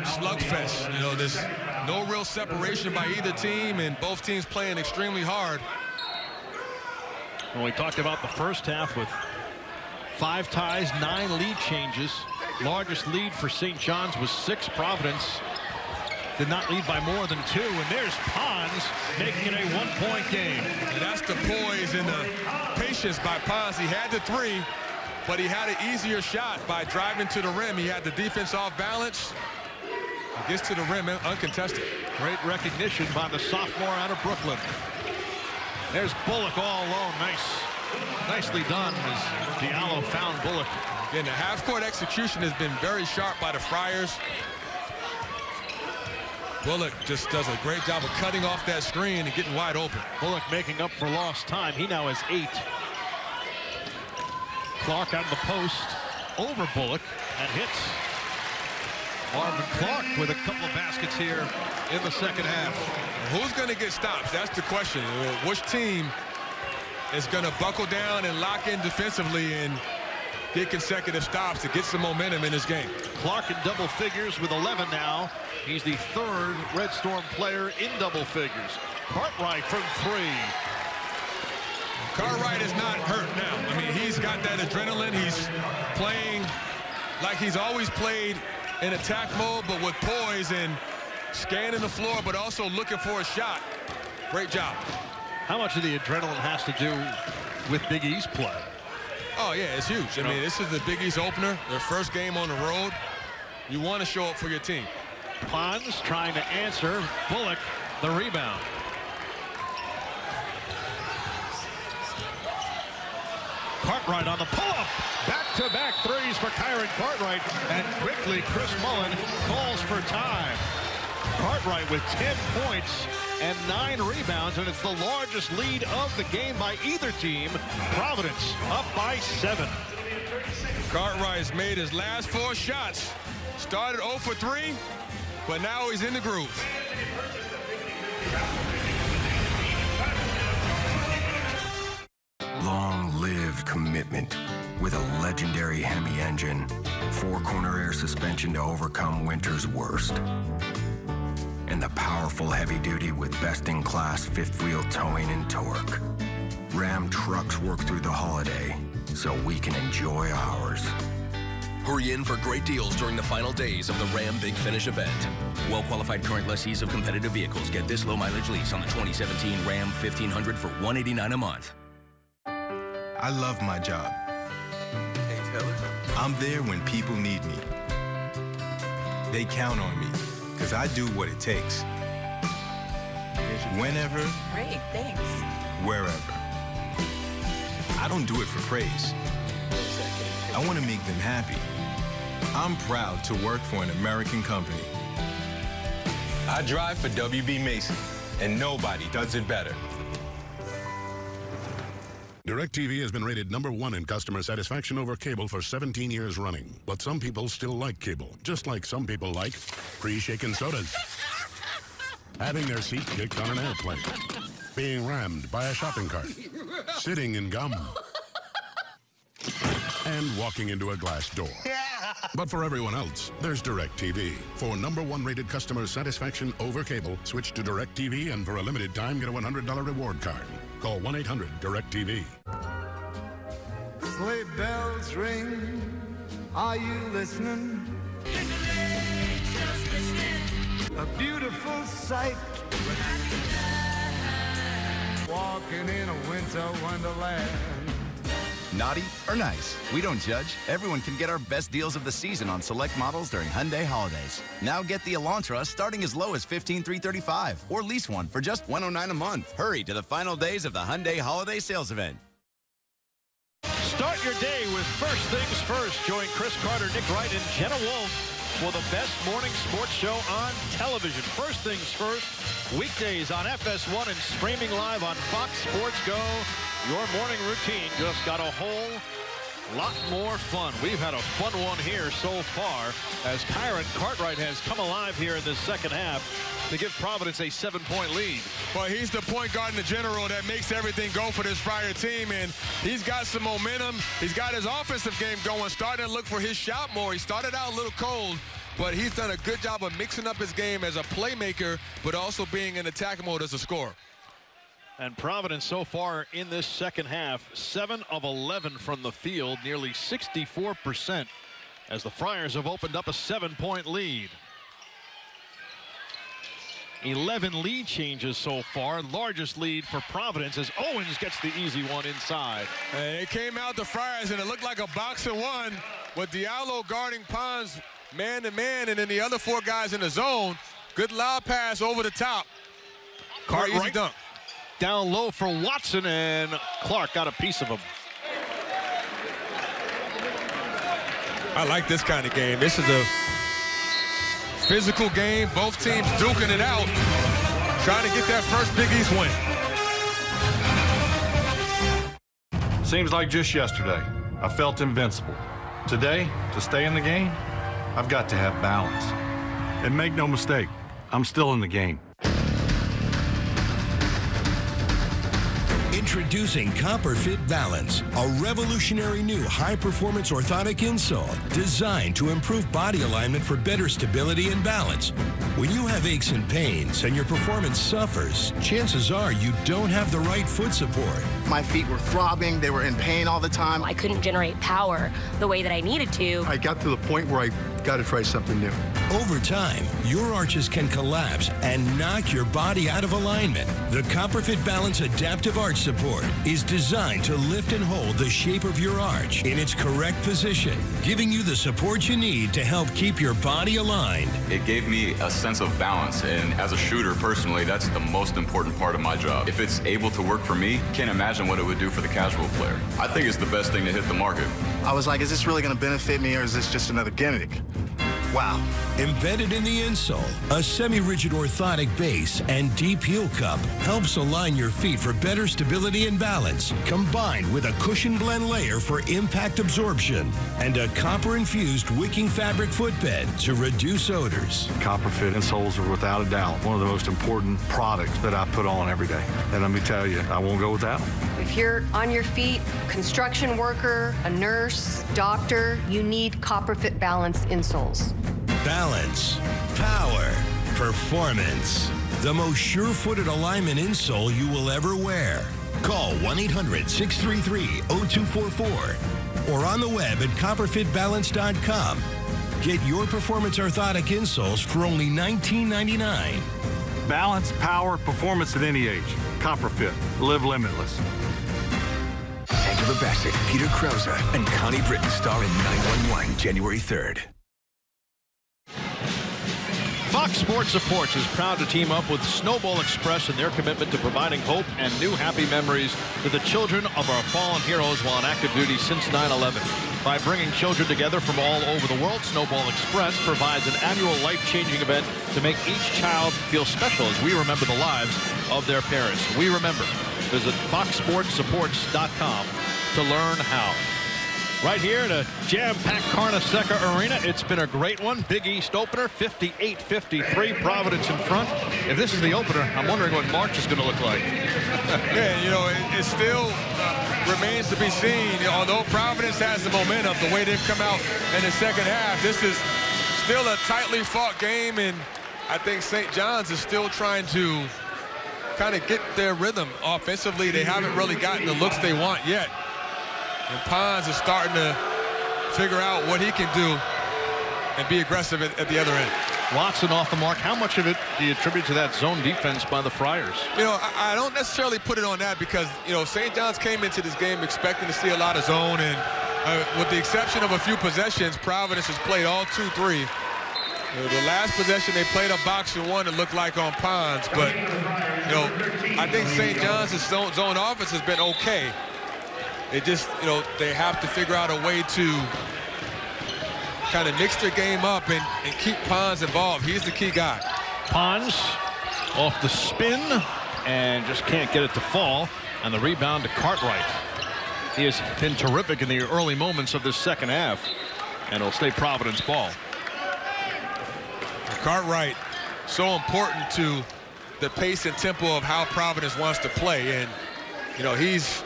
slugfests. You know, there's no real separation by either team, and both teams playing extremely hard. Well, we talked about the first half with 5 ties, 9 lead changes. Largest lead for St. John's was 6. Providence did not lead by more than 2, and there's Pons making it a 1-point game. And that's the poise and the patience by Pons. He had the 3, but he had an easier shot by driving to the rim. He had the defense off balance. He gets to the rim uncontested. Great recognition by the sophomore out of Brooklyn. There's Bullock all alone. Nicely done as Diallo found Bullock. And the half-court execution has been very sharp by the Friars. Bullock just does a great job of cutting off that screen and getting wide open. Bullock making up for lost time. He now has 8. Clark out of the post over Bullock and hits. Marvin Clark with a couple of baskets here in the second half. Who's going to get stops? That's the question. Which team is going to buckle down and lock in defensively and get consecutive stops to get some momentum in this game? Clark in double figures with 11 now. He's the 3rd Red Storm player in double figures. Cartwright from 3. Cartwright is not hurt now. I mean, he's got that adrenaline. He's playing like he's always played in attack mode, but with poise and scanning the floor, but also looking for a shot. Great job. How much of the adrenaline has to do with Big East play? Oh, yeah, it's huge. I mean, this is the Big East opener, their first game on the road. You want to show up for your team. Pons trying to answer. Bullock, the rebound. Cartwright on the pull-up. Back-to-back threes for Kyron Cartwright. And quickly, Chris Mullen calls for time. Cartwright with 10 points and 9 rebounds, and it's the largest lead of the game by either team. Providence up by 7. Cartwright's made his last 4 shots. Started 0 for 3, but now he's in the groove. Long-lived commitment with a legendary Hemi engine, 4-corner air suspension to overcome winter's worst, and the powerful heavy-duty with best-in-class fifth-wheel towing and torque. Ram trucks work through the holiday so we can enjoy ours. Hurry in for great deals during the final days of the Ram Big Finish event. Well-qualified current lessees of competitive vehicles get this low-mileage lease on the 2017 Ram 1500 for $189 a month. I love my job. I'm there when people need me. They count on me, because I do what it takes. Whenever. Great, thanks. Wherever. I don't do it for praise. I want to make them happy. I'm proud to work for an American company. I drive for WB Mason, and nobody does it better. DirecTV has been rated #1 in customer satisfaction over cable for 17 years running. But some people still like cable, just like some people like pre-shaken sodas, having their seat kicked on an airplane, being rammed by a shopping cart, sitting in gum, and walking into a glass door. But for everyone else, there's DirecTV. For #1 rated customer satisfaction over cable, switch to DirecTV and for a limited time get a $100 reward card. Call 1-800-DirecTV. Sleigh bells ring, are you listening? A beautiful sight, walking in a winter wonderland. Naughty or nice, we don't judge. Everyone can get our best deals of the season on select models during Hyundai holidays. Now get the Elantra starting as low as $15,335 or lease one for just $109 a month. Hurry to the final days of the Hyundai holiday sales event. Start your day with First Things First. Join Chris Carter, Nick Wright, and Jenna Wolf for the best morning sports show on television. First Things First, weekdays on FS1 and streaming live on Fox Sports Go. Your morning routine just got a whole lot more fun. We've had a fun one here so far as Kyron Cartwright has come alive here in the second half to give Providence a 7-point lead. Well, he's the point guard in the general that makes everything go for this Friar team, and he's got some momentum. He's got his offensive game going, starting to look for his shot more. He started out a little cold, but he's done a good job of mixing up his game as a playmaker, but also being in attack mode as a scorer. And Providence so far in this second half, 7 of 11 from the field, nearly 64%, as the Friars have opened up a 7-point lead. 11 lead changes so far, largest lead for Providence as Owens gets the easy one inside. And it came out the Friars, and it looked like a box of one with Diallo guarding Pons man-to-man, and then the other 4 guys in the zone. Good lob pass over the top. Easy dunk. Down low for Watson, and Clark got a piece of him. I like this kind of game. This is a physical game. Both teams duking it out, trying to get that first Big East win. Seems like just yesterday, I felt invincible. Today, to stay in the game, I've got to have balance. And make no mistake, I'm still in the game. Introducing CopperFit Balance, a revolutionary new high-performance orthotic insole designed to improve body alignment for better stability and balance. When you have aches and pains and your performance suffers, chances are you don't have the right foot support. My feet were throbbing, they were in pain all the time. I couldn't generate power the way that I needed to. I got to the point where I got to try something new. Over time, your arches can collapse and knock your body out of alignment. The CopperFit Balance Adaptive Arch Support is designed to lift and hold the shape of your arch in its correct position, giving you the support you need to help keep your body aligned. It gave me a sense of balance, and as a shooter, personally, that's the most important part of my job. If it's able to work for me, can't imagine what it would do for the casual player. I think it's the best thing to hit the market. I was like, is this really going to benefit me, or is this just another gimmick? Wow. Embedded in the insole, a semi-rigid orthotic base and deep heel cup helps align your feet for better stability and balance, combined with a cushion blend layer for impact absorption and a copper-infused wicking fabric footbed to reduce odors. CopperFit insoles are without a doubt one of the most important products that I put on every day. And let me tell you, I won't go without them. If you're on your feet, construction worker, a nurse, doctor, you need CopperFit Balance insoles. Balance, power, performance. The most sure-footed alignment insole you will ever wear. Call 1-800-633-0244 or on the web at copperfitbalance.com. Get your performance orthotic insoles for only $19.99. Balance, power, performance at any age. CopperFit. Live limitless. Angela Bassett, Peter Krause, and Connie Britton star in 911 January 3rd. Fox Sports Supports is proud to team up with Snowball Express in their commitment to providing hope and new happy memories to the children of our fallen heroes while on active duty since 9/11. By bringing children together from all over the world, Snowball Express provides an annual life-changing event to make each child feel special as we remember the lives of their parents. We remember. Visit foxsportsupports.com to learn how. Right here at a jam-packed Carnesecca Arena. It's been a great one. Big East opener, 58-53, Providence in front. If this is the opener, I'm wondering what March is going to look like. Yeah, you know, it still remains to be seen. Although Providence has the momentum, the way they've come out in the second half, this is still a tightly fought game, and I think St. John's is still trying to kind of get their rhythm offensively. They haven't really gotten the looks they want yet. And Pons is starting to figure out what he can do and be aggressive at the other end. Watson off the mark. How much of it do you attribute to that zone defense by the Friars? You know, I don't necessarily put it on that because, you know, St. John's came into this game expecting to see a lot of zone, and with the exception of a few possessions, Providence has played all 2-3. The last possession they played a box and one, it looked like on Pons, but, you know, I think St. John's zone offense has been okay. It just, you know, they have to figure out a way to kind of mix their game up and keep Pons involved. He's the key guy. Pons off the spin and just can't get it to fall. And the rebound to Cartwright. He has been terrific in the early moments of this second half. And it'll stay Providence ball. Cartwright, so important to the pace and tempo of how Providence wants to play. And, you know, he's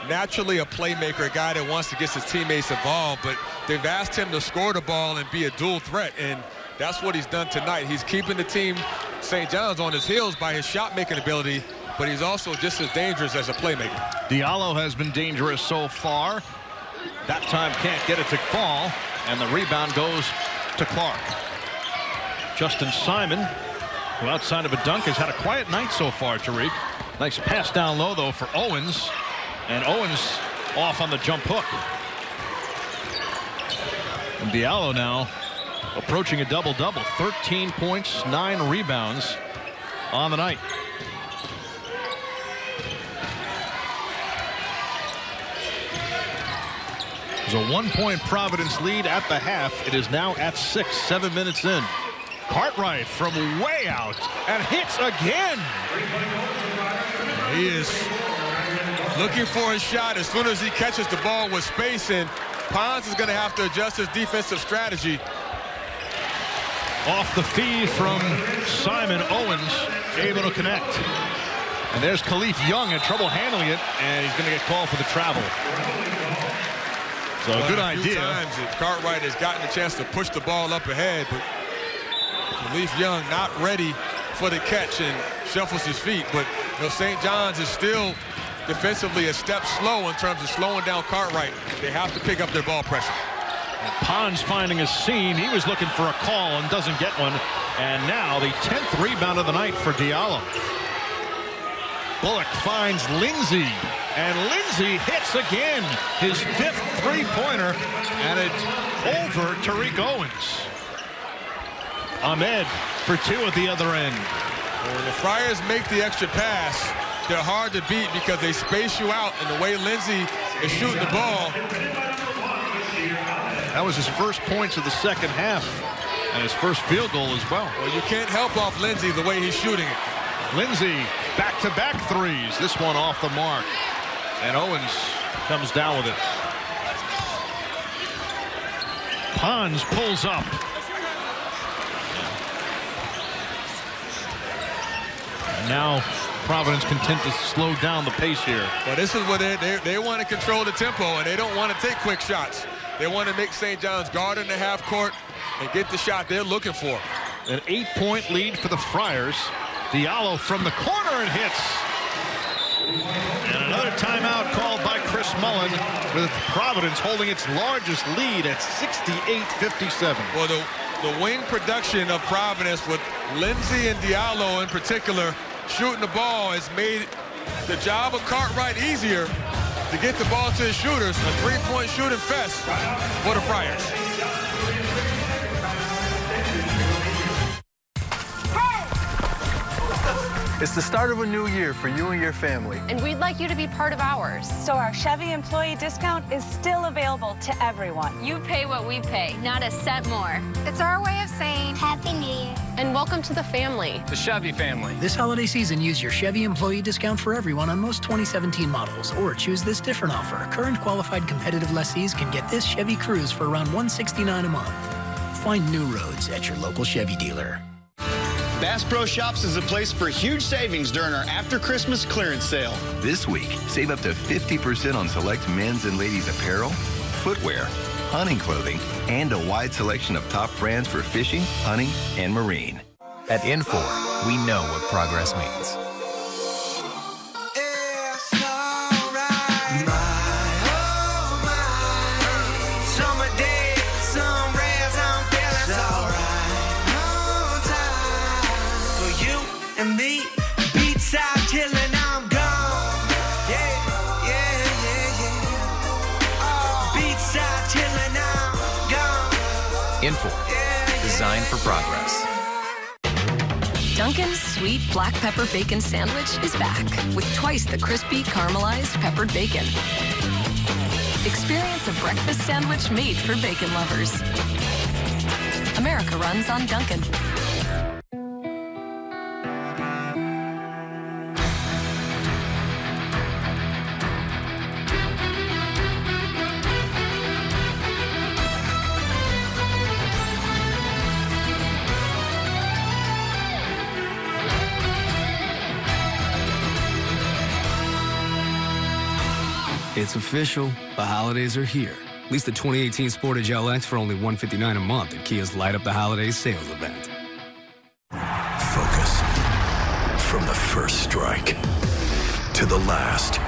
naturally a playmaker, a guy that wants to get his teammates involved, but they've asked him to score the ball and be a dual threat, and that's what he's done tonight. He's keeping the team, St. John's, on his heels by his shot-making ability, but he's also just as dangerous as a playmaker. Diallo has been dangerous so far. That time can't get it to fall, and the rebound goes to Clark. Justin Simon, who outside of a dunk has had a quiet night so far, Tariq. Nice pass down low, though, for Owens. And Owens off on the jump hook. And Diallo now approaching a double-double. 13 points, 9 rebounds on the night. There's a 1-point Providence lead at the half. It is now at 6, 7 minutes in. Cartwright from way out and hits again. He is looking for his shot as soon as he catches the ball with space, and Pons is going to have to adjust his defensive strategy. Off the feed from Simon, Owens able to connect. And there's Khalif Young in trouble handling it, and he's going to get called for the travel. So good idea. Times Cartwright has gotten a chance to push the ball up ahead, but Khalif Young not ready for the catch and shuffles his feet. But, you know, St. John's is still defensively a step slow in terms of slowing down Cartwright. They have to pick up their ball pressure. And Pons finding a seam. He was looking for a call and doesn't get one. And now the 10th rebound of the night for Diallo. Bullock finds Lindsay, and Lindsay hits again. His 5th three-pointer, and it's over Tariq Owens. Ahmed for 2 at the other end. When the Friars make the extra pass, they're hard to beat because they space you out, and the way Lindsay is shooting the ball. That was his first points of the second half, and his first field goal as well. Well, you can't help off Lindsay the way he's shooting it. Lindsay back-to-back threes. This one off the mark, and Owens comes down with it. Pons pulls up. And now Providence content to slow down the pace here. Well, this is where they want to control the tempo, and they don't want to take quick shots. They want to make St. John's guard in the half court and get the shot they're looking for. An 8-point lead for the Friars. Diallo from the corner and hits. And another timeout called by Chris Mullen, with Providence holding its largest lead at 68-57. Well, the wing production of Providence with Lindsay and Diallo in particular shooting the ball has made the job of Cartwright easier to get the ball to his shooters. A 3-point shooting fest for the Friars. It's the start of a new year for you and your family. And we'd like you to be part of ours. So our Chevy employee discount is still available to everyone. You pay what we pay, not a cent more. It's our way of saying Happy New Year. And welcome to the family. The Chevy family. This holiday season, use your Chevy employee discount for everyone on most 2017 models, or choose this different offer. Current qualified competitive lessees can get this Chevy Cruze for around $169 a month. Find new roads at your local Chevy dealer. Bass Pro Shops is a place for huge savings during our after-Christmas clearance sale. This week, save up to 50% on select men's and ladies' apparel, footwear, hunting clothing, and a wide selection of top brands for fishing, hunting, and marine. At Infor, we know what progress means. And me, beats out till I'm gone. Beats out till I'm gone. Infor, designed for progress. Dunkin's Sweet Black Pepper Bacon Sandwich is back with twice the crispy caramelized peppered bacon. Experience a breakfast sandwich made for bacon lovers. America runs on Dunkin'. It's official. The holidays are here. At least the 2018 Sportage LX for only $159 a month at Kia's Light Up the Holidays sales event. Focus. From the first strike to the last,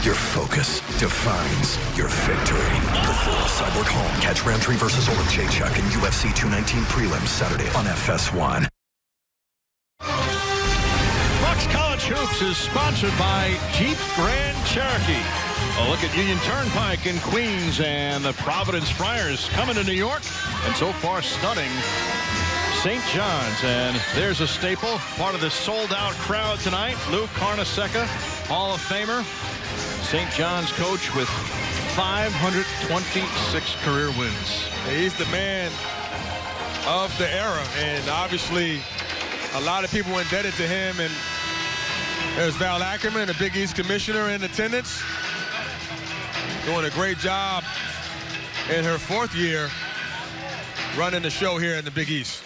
your focus defines your victory. Before Cyborg Home, catch Roundtree versus Olympiachuk in UFC 219 prelims Saturday on FS1. Bucks College Hoops is sponsored by Jeep Grand Cherokee. A look at Union Turnpike in Queens and the Providence Friars coming to New York, and so far stunning St. John's. And there's a staple, part of the sold-out crowd tonight. Lou Carnesecca, Hall of Famer, St. John's coach with 526 career wins. He's the man of the era, and obviously a lot of people indebted to him. And there's Val Ackerman, the Big East commissioner, in attendance, doing a great job in her 4th year running the show here in the Big East.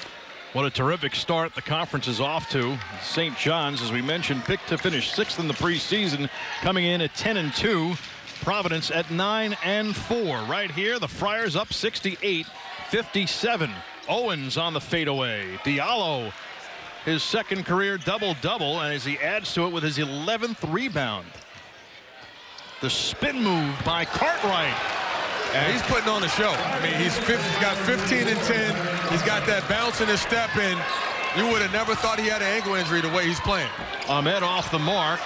What a terrific start the conference is off to. St. John's, as we mentioned, picked to finish 6th in the preseason, coming in at 10-2. Providence at 9-4. Right here, the Friars up 68-57. Owens on the fadeaway. Diallo, his 2nd career double-double, and as he adds to it with his 11th rebound. The spin move by Cartwright. And he's putting on a show. I mean, he's got 15 and 10. He's got that bounce in his step, and you would have never thought he had an ankle injury the way he's playing. Ahmed off the mark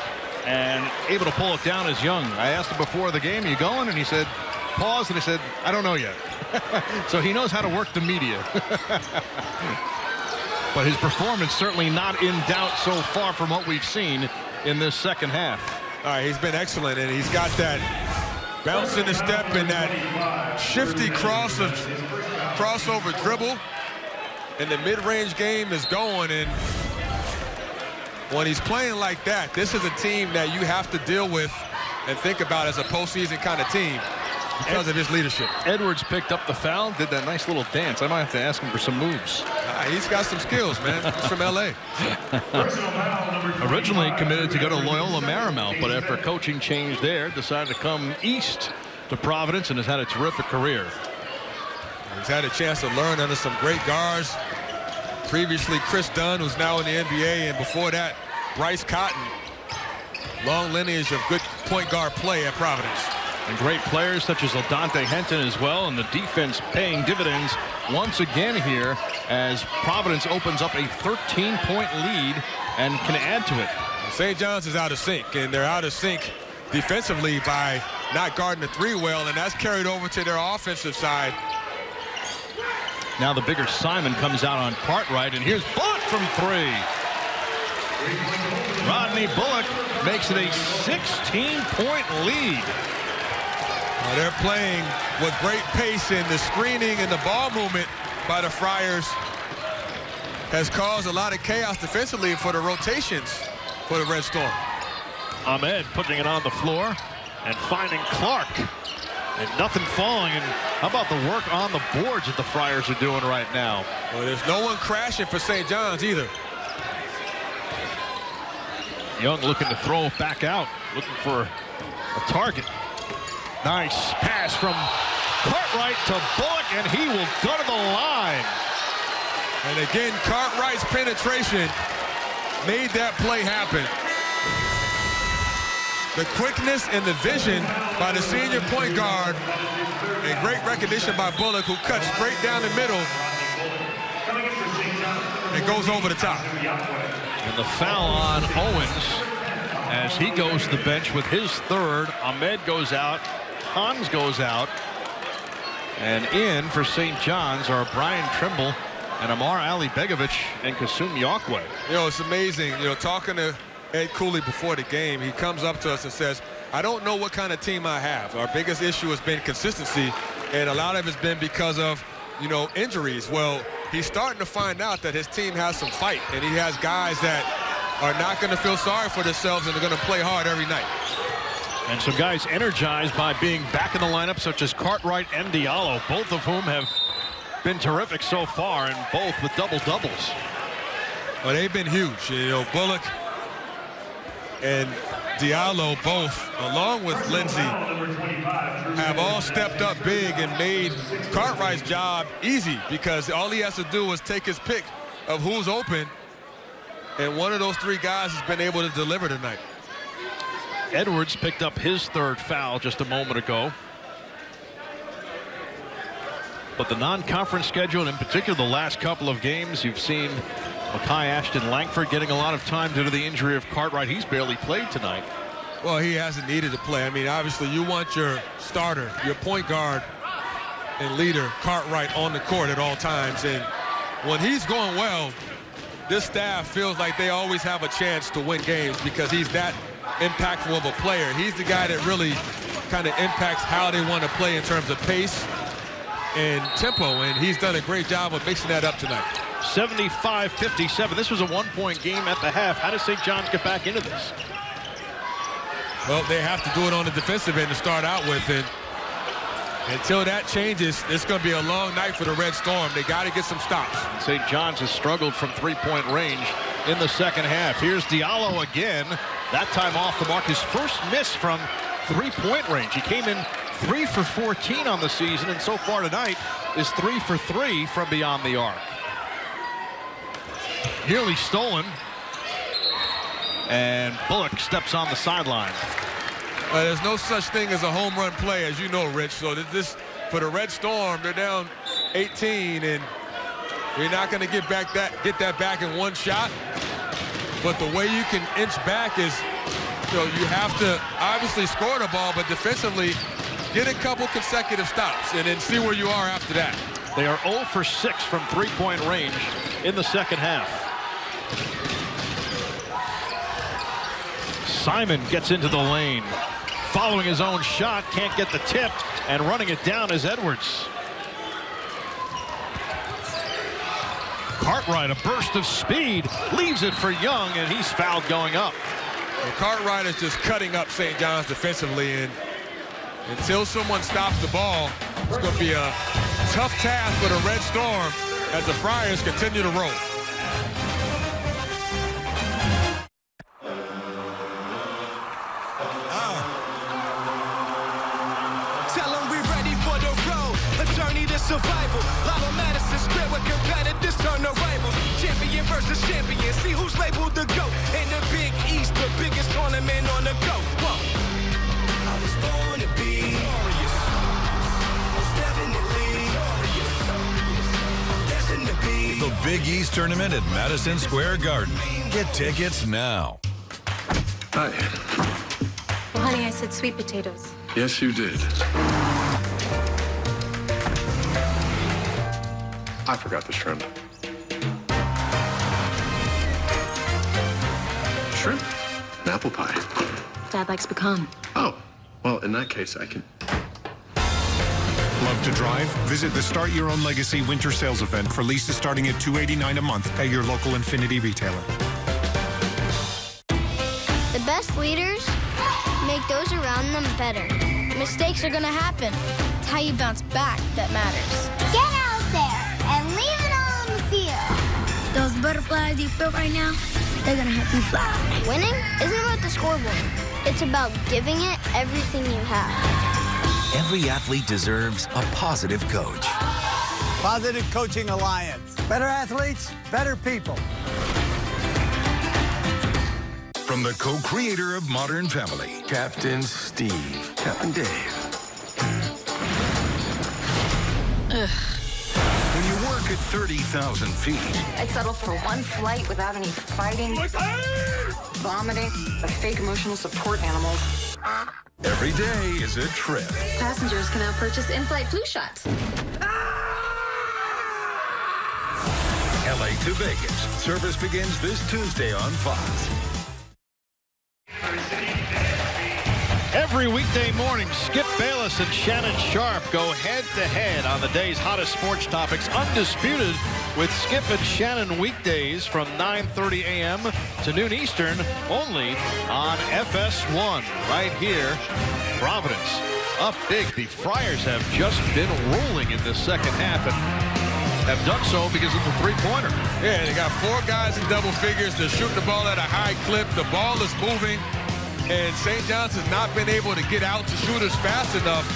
and able to pull it down as Young. I asked him before the game, "Are you going?" And he said, pause, and he said, "I don't know yet." So he knows how to work the media. But his performance certainly not in doubt so far from what we've seen in this second half. All right, he's been excellent, and he's got that bounce in the step and that shifty crossover dribble. And the mid-range game is going, and when he's playing like that, this is a team that you have to deal with and think about as a postseason kind of team because of his leadership. Edwards picked up the foul, did that nice little dance. I might have to ask him for some moves. He's got some skills, man. He's from L.A. Originally committed to go to Loyola Marymount, but after a coaching change there, decided to come east to Providence and has had a terrific career. He's had a chance to learn under some great guards. Previously, Chris Dunn, who's now in the NBA, and before that, Bryce Cotton. Long lineage of good point guard play at Providence. And great players such as LaDonte Henton as well, and the defense paying dividends once again here as Providence opens up a 13-point lead and can add to it. St. John's is out of sync, and they're out of sync defensively by not guarding the three well, and that's carried over to their offensive side. Now the bigger Simon comes out on Cartwright, and here's Bullock from 3. Rodney Bullock makes it a 16-point lead. They're playing with great pace, and the screening and the ball movement by the Friars has caused a lot of chaos defensively for the rotations for the Red Storm. Ahmed putting it on the floor and finding Clark. And nothing falling. And how about the work on the boards that the Friars are doing right now? Well, there's no one crashing for St. John's either. Young looking to throw it back out, looking for a target. Nice pass from Cartwright to Bullock, and he will go to the line. And again, Cartwright's penetration made that play happen. The quickness and the vision by the senior point guard, and great recognition by Bullock, who cuts straight down the middle and goes over the top. And the foul on Owens as he goes to the bench with his third. Ahmed goes out. Hans goes out. And in for St. John's are Brian Trimble and Amar Ali Begovic and Kasum Yaqua. You know, it's amazing. You know, talking to Ed Cooley before the game, he comes up to us and says, I don't know what kind of team I have. Our biggest issue has been consistency, and a lot of it's been because of, you know, injuries. Well, he's starting to find out that his team has some fight, and he has guys that are not going to feel sorry for themselves and are going to play hard every night. And some guys energized by being back in the lineup, such as Cartwright and Diallo, both of whom have been terrific so far, and both with double-doubles. Well, they've been huge. You know, Bullock and Diallo both, along with Lindsey, have all stepped up big and made Cartwright's job easy, because all he has to do is take his pick of who's open, and one of those three guys has been able to deliver tonight. Edwards picked up his third foul just a moment ago. But the non-conference schedule, and in particular the last couple of games, you've seen Makai Ashton-Langford getting a lot of time due to the injury of Cartwright. He's barely played tonight. Well, he hasn't needed to play. I mean, obviously you want your starter, your point guard and leader, Cartwright, on the court at all times. And when he's going well, this staff feels like they always have a chance to win games because he's that impactful of a player. He's the guy that really kind of impacts how they want to play in terms of pace and tempo, and he's done a great job of mixing that up tonight. 75-57. This was a one-point game at the half. How does St. John's get back into this? Well, they have to do it on the defensive end to start out with, and until that changes, it's going to be a long night for the Red Storm. They got to get some stops. St. John's has struggled from three-point range in the second half. Here's Diallo again, that time off the mark. His first miss from three-point range. He came in 3 for 14 on the season, and so far tonight is 3 for 3 from beyond the arc. Nearly stolen, and Bullock steps on the sideline. There's no such thing as a home run play, as you know, Rich. So this, for the Red Storm, they're down 18, and you're not going to get that back in one shot. But the way you can inch back is, you know, you have to obviously score the ball, but defensively get a couple consecutive stops and then see where you are after that. They are 0 for 6 from three-point range in the second half. Simon gets into the lane, following his own shot, can't get the tip, and running it down is Edwards. Cartwright, a burst of speed, leaves it for Young, and he's fouled going up. Well, Cartwright is just cutting up St. John's defensively, and until someone stops the ball, it's going to be a tough task for the Red Storm as the Friars continue to roll. Tell them we're ready for the road, a journey to survival. Lava Madison Square with competitors turn to rivals. Champion versus champion, see who's labeled the GOAT. In the Big East, the biggest tournament on the go. Whoa. I was born to be glorious. Most definitely glorious. Destined to be. The Big East Tournament at Madison Square Garden. Get tickets now. Hi. Well, honey, I said sweet potatoes. Yes, you did. I forgot the shrimp. shrimp and apple pie. Dad likes pecan. Oh, well, in that case, I can. Love to drive? Visit the Start Your Own Legacy winter sales event for leases starting at $289 a month at your local Infinity retailer. The best leaders make those around them better. Mistakes are going to happen. It's how you bounce back that matters. Get out there and leave it all on the field. Those butterflies you feel right now, they're going to help you fly. Winning isn't about the scoreboard. It's about giving it everything you have. Every athlete deserves a positive coach. Positive Coaching Alliance. Better athletes, better people. From the co-creator of Modern Family, Captain Steve. Captain Dave. When you work at 30,000 feet, I'd settle for one flight without any fighting, vomiting, or fake emotional support animals. every day is a trip. Passengers can now purchase in-flight flu shots. LA to Vegas. Service begins this Tuesday on Fox. Every weekday morning, Skip Bayless and Shannon Sharp go head-to-head on the day's hottest sports topics, undisputed, with Skip and Shannon weekdays from 9:30 a.m. to noon Eastern, only on FS1, right here, Providence. Up big, the Friars have just been rolling in the second half and have done so because of the three-pointer. Yeah, they got 4 guys in double figures. They're shooting the ball at a high clip. The ball is moving. And St. John's has not been able to get out to shooters fast enough.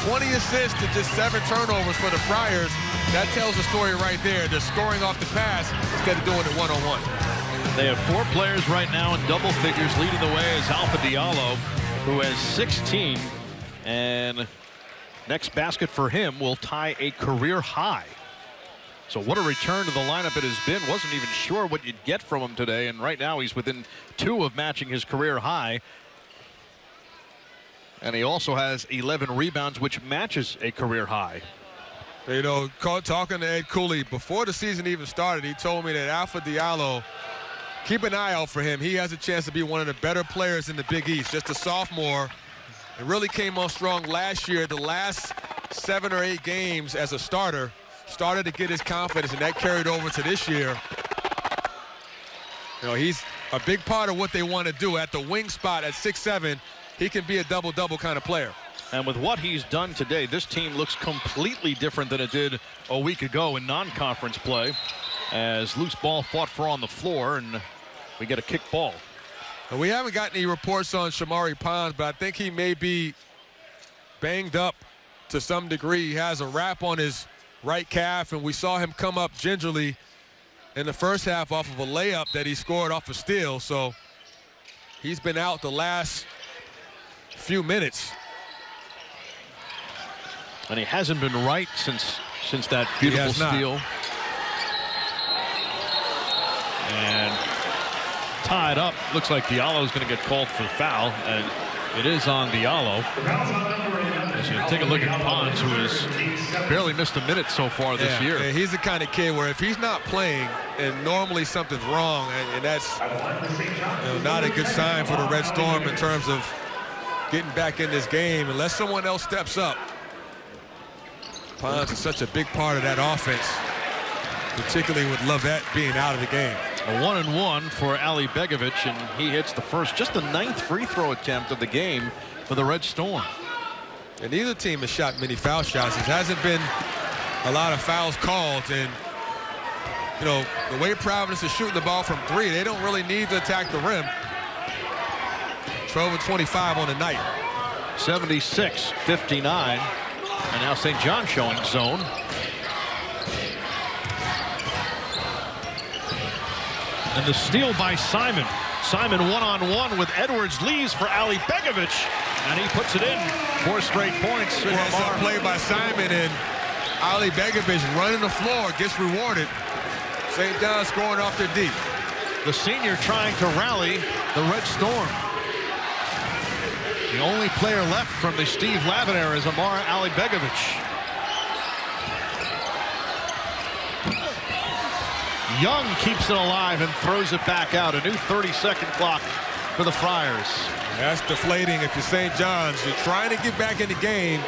20 assists to just 7 turnovers for the Friars. That tells the story right there. They're scoring off the pass instead of doing it one-on-one. They have 4 players right now in double figures. Leading the way is Alpha Diallo, who has 16. And next basket for him will tie a career high. So what a return to the lineup it has been. Wasn't even sure what you'd get from him today. And right now he's within 2 of matching his career high. And he also has 11 rebounds, which matches a career high. You know, talking to Ed Cooley, before the season even started, he told me that Alpha Diallo, keep an eye out for him. He has a chance to be one of the better players in the Big East. Just a sophomore. It really came on strong last year. The last 7 or 8 games as a starter started to get his confidence, and that carried over to this year. You know, he's a big part of what they want to do. At the wing spot at 6'7", he can be a double-double kind of player. And with what he's done today, this team looks completely different than it did a week ago in non-conference play, as loose ball fought for on the floor, and we get a kick ball. And we haven't got any reports on Shamari Pons, but I think he may be banged up to some degree. He has a wrap on his right calf, and we saw him come up gingerly in the first half off of a layup that he scored off a steal. So he's been out the last few minutes. And he hasn't been right since that beautiful steal. And tied up. Looks like Diallo's going to get called for the foul, and it is on Diallo. As you take a look at Pons, who has barely missed a minute so far this year. Yeah, he's the kind of kid where if he's not playing and normally something's wrong, and that's not a good sign for the Red Storm in terms of getting back in this game unless someone else steps up. Pons is such a big part of that offense, particularly with Lovett being out of the game. A 1-and-1 for Ali Begovic, and he hits the first, just the 9th free throw attempt of the game for the Red Storm. And neither team has shot many foul shots. It hasn't been a lot of fouls called, and you know, the way Providence is shooting the ball from 3, they don't really need to attack the rim. 12-25 on the night. 76-59. And now St. John showing zone. And the steal by Simon. Simon one-on-one with Edwards, leaves for Ali Begovic, and he puts it in. 4 straight points. Good play by Simon, and Ali Begovic running the floor, gets rewarded. St. John scoring off their deep. The senior trying to rally the Red Storm. The only player left from the Steve Lavin era is Amara Ali Begovic. Young keeps it alive and throws it back out. A new 30-second clock for the Friars. That's deflating if you're St. John's. You're trying to get back in the game,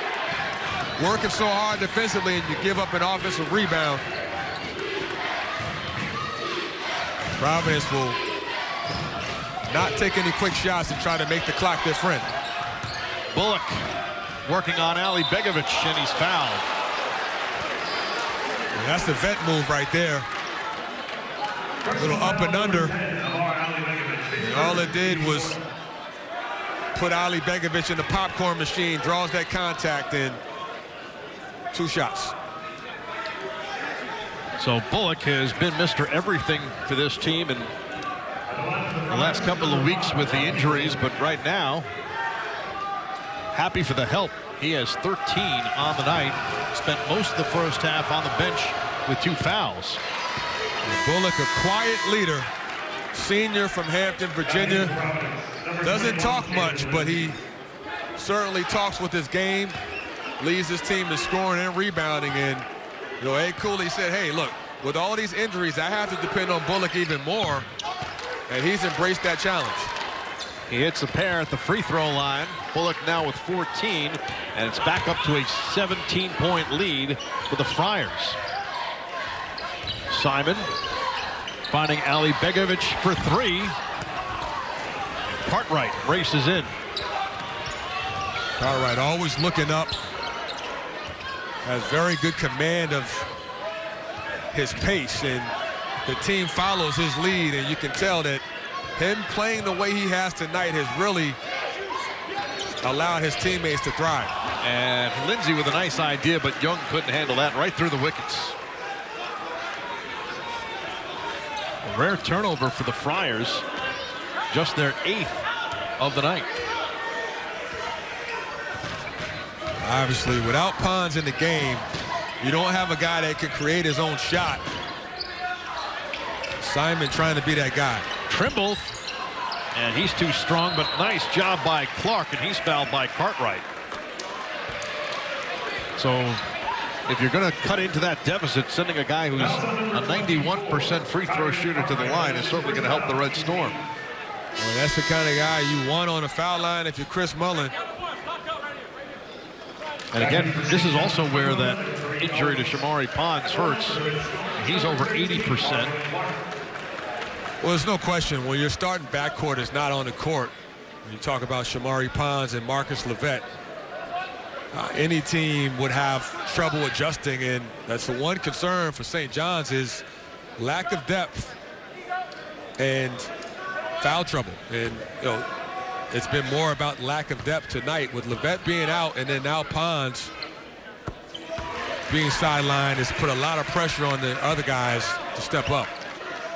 working so hard defensively, and you give up an offensive rebound. Providence will not take any quick shots and try to make the clock their friend. Bullock working on Ali Begovic, and he's fouled. And that's the vet move right there. A little up and under. And all it did was put Ali Begovic in the popcorn machine, draws that contact, and 2 shots. So Bullock has been Mr. Everything for this team in the last couple of weeks with the injuries, but right now, happy for the help. He has 13 on the night. Spent most of the first half on the bench with 2 fouls. And Bullock, a quiet leader, senior from Hampton, Virginia. Doesn't talk much, but he certainly talks with his game, leads his team to scoring and rebounding. And you know, Ed Cooley said, hey, look, with all these injuries, I have to depend on Bullock even more. And he's embraced that challenge. He hits a pair at the free throw line. Bullock now with 14, and it's back up to a 17-point lead for the Friars. Simon finding Ali Begovic for 3. Cartwright races in. Cartwright always looking up. Has very good command of his pace, and the team follows his lead, and you can tell that him playing the way he has tonight has really allowed his teammates to thrive. And Lindsay with a nice idea, but Young couldn't handle that, right through the wickets. A rare turnover for the Friars, just their 8th of the night. Obviously, without Pons in the game, you don't have a guy that can create his own shot. Simon trying to be that guy. Trimble, and he's too strong, but nice job by Clark, and he's fouled by Cartwright. So if you're going to cut into that deficit, sending a guy who's a 91% free throw shooter to the line is certainly going to help the Red Storm. Well, that's the kind of guy you want on the foul line if you're Chris Mullin. And again, this is also where that injury to Shamari Pons hurts. He's over 80%. Well, there's no question when your starting backcourt is not on the court. When you talk about Shamari Pons and Marcus Levette, any team would have trouble adjusting, and that's the one concern for St. John's is lack of depth and foul trouble. And you know, it's been more about lack of depth tonight with Levette being out, and then now Pons being sidelined has put a lot of pressure on the other guys to step up.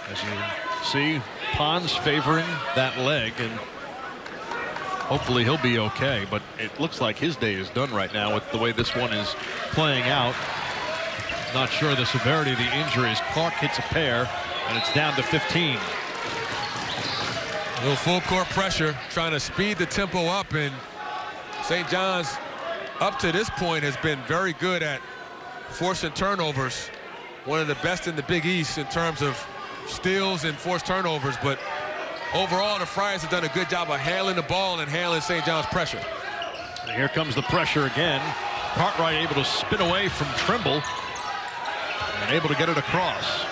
As you see, Pons favoring that leg, and hopefully he'll be okay, but it looks like his day is done right now with the way this one is playing out. Not sure the severity of the injuries. Clark hits a pair, and it's down to 15. A little full court pressure, trying to speed the tempo up, and St. John's up to this point has been very good at forcing turnovers. One of the best in the Big East in terms of steals and forced turnovers, but overall the Friars have done a good job of handling the ball and handling St. John's pressure. And here comes the pressure again. Cartwright able to spin away from Trimble and able to get it across.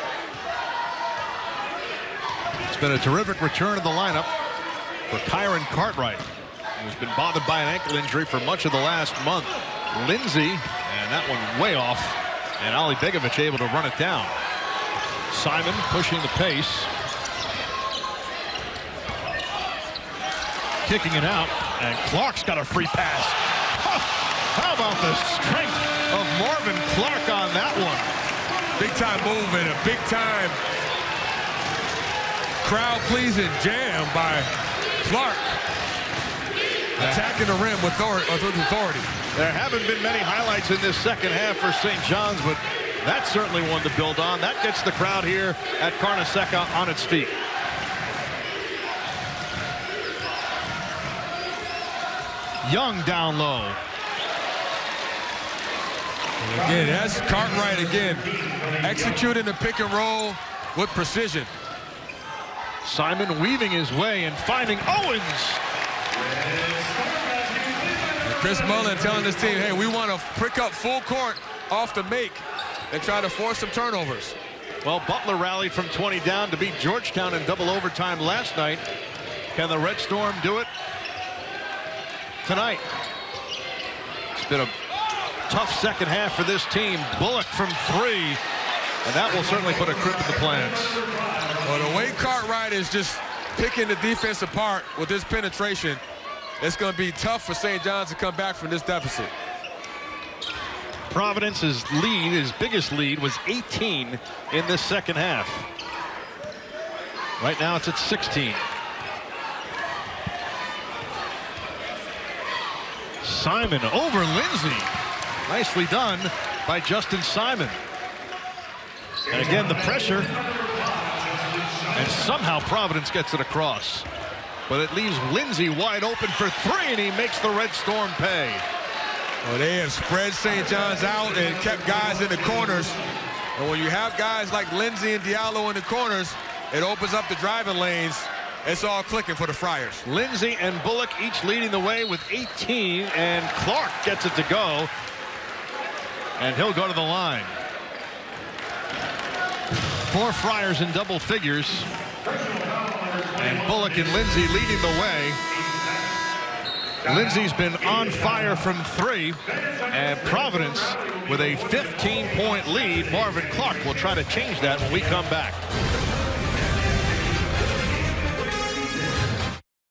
It's been a terrific return to the lineup for Kyron Cartwright, who's been bothered by an ankle injury for much of the last month. Lindsay, and that one way off, and Ali Begovic able to run it down. Simon pushing the pace. Kicking it out, and Clark's got a free pass. How about the strength of Marvin Clark on that one? Big time move and a big time crowd pleasing jam by Clark. Attacking the rim with authority. There haven't been many highlights in this second half for St. John's, but that's certainly one to build on. That gets the crowd here at Carnesecca on its feet. Young down low. And again, that's Cartwright again, executing the pick and roll, with precision. Simon weaving his way and finding Owens. And Chris Mullin telling his team, hey, we want to prick up full court off the make and try to force some turnovers. Well, Butler rallied from 20 down to beat Georgetown in double overtime last night. Can the Red Storm do it tonight? It's been a tough second half for this team. Bullock from 3, and that will certainly put a crimp in the plans. Well, the way Cartwright is just picking the defense apart with his penetration, it's going to be tough for St. John's to come back from this deficit. Providence's lead, his biggest lead, was 18 in this second half. Right now it's at 16. Simon over Lindsay. Nicely done by Justin Simon. And again, the pressure. And somehow Providence gets it across. But it leaves Lindsay wide open for 3, and he makes the Red Storm pay. Well, they have spread St. John's out and kept guys in the corners. And when you have guys like Lindsay and Diallo in the corners, it opens up the driving lanes. It's all clicking for the Friars. Lindsay and Bullock each leading the way with 18, and Clark gets it to go. And he'll go to the line. 4 Friars in double figures. And Bullock and Lindsay leading the way. Lindsay's been on fire from 3, and Providence with a 15-point lead. Marvin Clark will try to change that when we come back.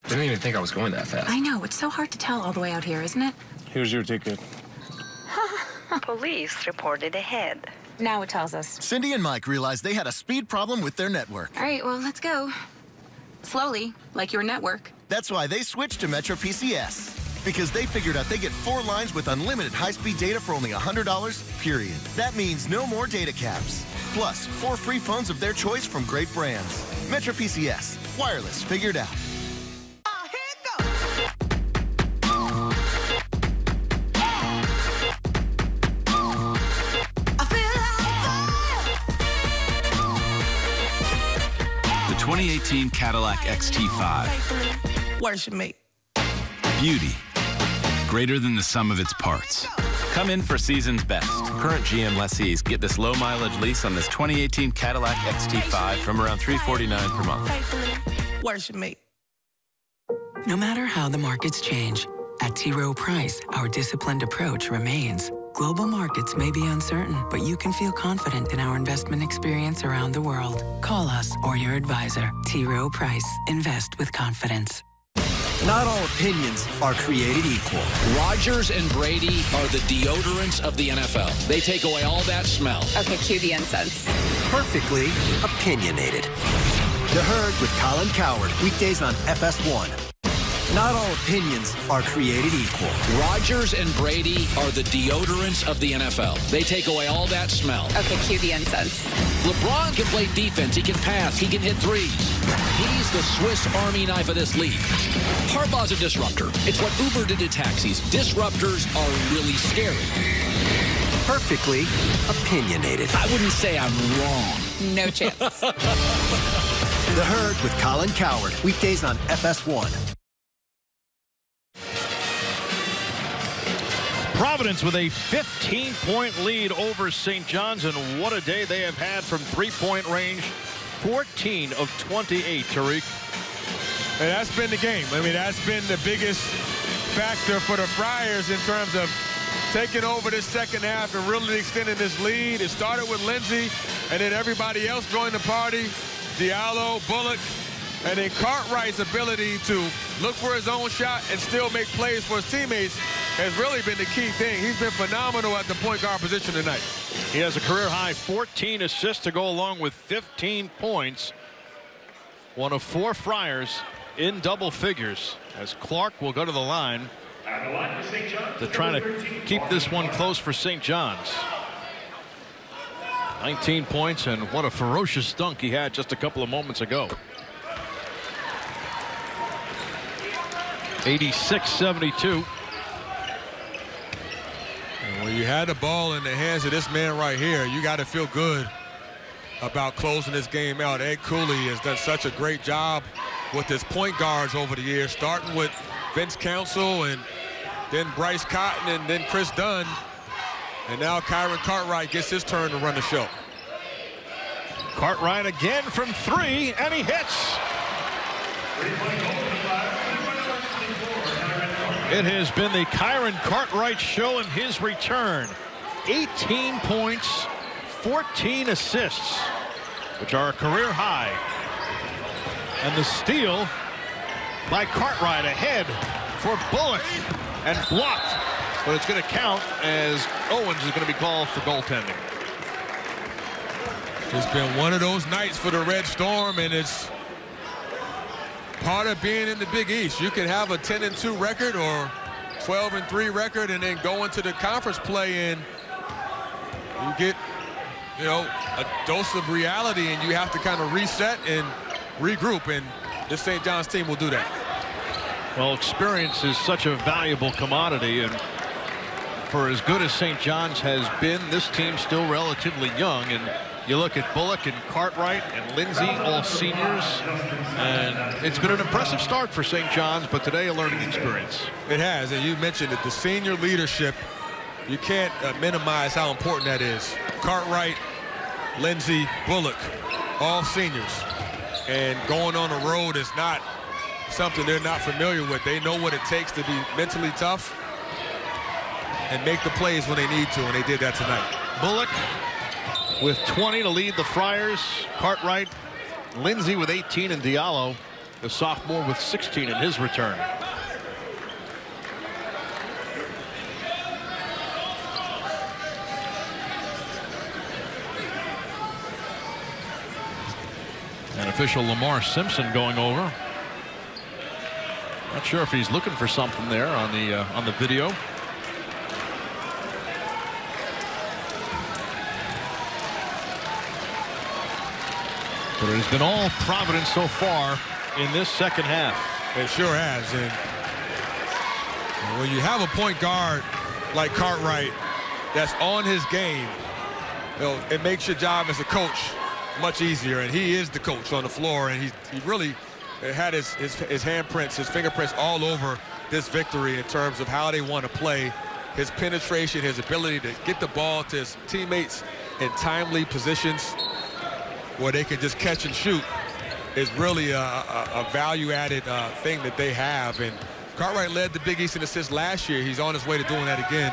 Didn't even think I was going that fast. I know, it's so hard to tell all the way out here, isn't it? Here's your ticket. Police reported ahead. Now it tells us. Cindy and Mike realized they had a speed problem with their network. All right, well, let's go. Slowly, like your network. That's why they switched to Metro PCS. Because they figured out they get 4 lines with unlimited high-speed data for only $100, period. That means no more data caps. Plus, 4 free phones of their choice from great brands. Metro PCS. Wireless figured out. The 2018 Cadillac XT5. Worship me. Beauty. Greater than the sum of its parts. Come in for season's best. Current GM lessees get this low mileage lease on this 2018 Cadillac XT5 from around $349 per month. Worship me. No matter how the markets change, at T. Rowe Price, our disciplined approach remains. Global markets may be uncertain, but you can feel confident in our investment experience around the world. Call us or your advisor. T. Rowe Price. Invest with confidence. Not all opinions are created equal. Rodgers and Brady are the deodorants of the NFL. They take away all that smell. Okay, cue the incense. Perfectly opinionated. The Herd with Colin Cowherd. Weekdays on FS1. Not all opinions are created equal. Rodgers and Brady are the deodorants of the NFL. They take away all that smell. Okay, cue the incense. LeBron can play defense. He can pass. He can hit threes. He's the Swiss Army knife of this league. Harbaugh's a disruptor. It's what Uber did to taxis. Disruptors are really scary. Perfectly opinionated. I wouldn't say I'm wrong. No chance. The Herd with Colin Cowherd. Weekdays on FS1. Providence with a 15-point lead over St. John's, and what a day they have had from 3-point range. 14 of 28, Tariq. And that's been the game. I mean, that's been the biggest factor for the Friars in terms of taking over this second half and really extending this lead. It started with Lindsay, and then everybody else joined the party. Diallo, Bullock, and then Cartwright's ability to look for his own shot and still make plays for his teammates has really been the key thing. He's been phenomenal at the point guard position tonight. He has a career-high 14 assists to go along with 15 points. One of 4 Friars in double figures, as Clark will go to the line to try to keep this one close for St. John's. 19 points, and what a ferocious dunk he had just a couple of moments ago. 86-72. And when you had the ball in the hands of this man right here, you got to feel good about closing this game out. Ed Cooley has done such a great job with his point guards over the years, starting with Vince Council and then Bryce Cotton and then Chris Dunn. And now Kyron Cartwright gets his turn to run the show. Cartwright again from 3, and he hits. It has been the Kyron Cartwright show in his return. 18 points, 14 assists, which are a career high. And the steal by Cartwright ahead for Bullock and blocked. But it's going to count as Owens is going to be called for goaltending. It's been one of those nights for the Red Storm, and it's part of being in the Big East. You can have a 10-2 record or 12-3 record and then go into the conference play and you get, you know, a dose of reality, and you have to kind of reset and regroup, and this St. John's team will do that. Well, experience is such a valuable commodity, and for as good as St. John's has been, this team's still relatively young. And you look at Bullock and Cartwright and Lindsay, all seniors, and it's been an impressive start for St. John's, but today a learning experience. It has, and you mentioned it, the senior leadership, you can't minimize how important that is. Cartwright, Lindsay, Bullock, all seniors, and going on the road is not something they're not familiar with. They know what it takes to be mentally tough and make the plays when they need to, and they did that tonight. Bullock with 20 to lead the Friars. Cartwright, Lindsay with 18, and Diallo, the sophomore, with 16 in his return. And official Lamar Simpson going over. Not sure if he's looking for something there on the video. But it has been all Providence so far in this second half. It sure has. And when you have a point guard like Cartwright that's on his game, you know, it makes your job as a coach much easier. And he is the coach on the floor, and he really had his handprints, his fingerprints all over this victory in terms of how they want to play. His penetration, his ability to get the ball to his teammates in timely positions where they can just catch and shoot is really a value-added thing that they have. And Cartwright led the Big East in assists last year. He's on his way to doing that again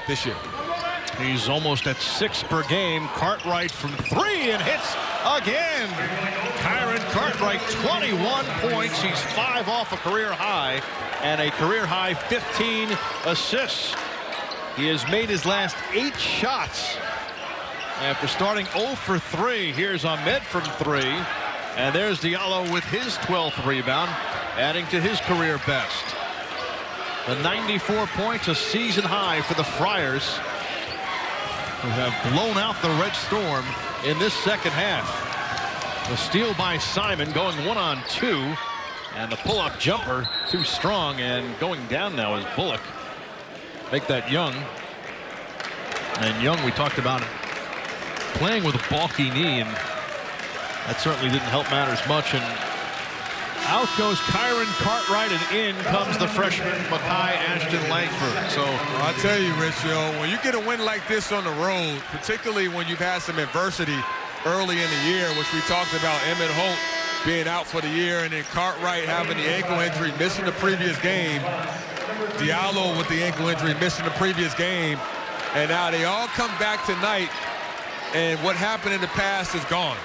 this year. He's almost at 6 per game. Cartwright from 3 and hits again. Kyron Cartwright, 21 points. He's 5 off a career high and a career high 15 assists. He has made his last 8 shots after starting 0 for 3. Here's Ahmed from 3. And there's Diallo with his 12th rebound, adding to his career best. The 94 points, a season high for the Friars, who have blown out the Red Storm in this second half. The steal by Simon, going 1-on-2, and the pull-up jumper too strong, and going down now is Bullock. Make that Young. And Young, we talked about it, playing with a bulky knee, and that certainly didn't help matters much. And out goes Kyron Cartwright, and in comes the freshman Makai Ashton Langford. So I'll tell you, Rich, you know, when you get a win like this on the road, particularly when you've had some adversity early in the year, which we talked about, Emmett Holt being out for the year, and then Cartwright having the ankle injury, missing the previous game, Diallo with the ankle injury, missing the previous game, and now they all come back tonight, and what happened in the past is gone.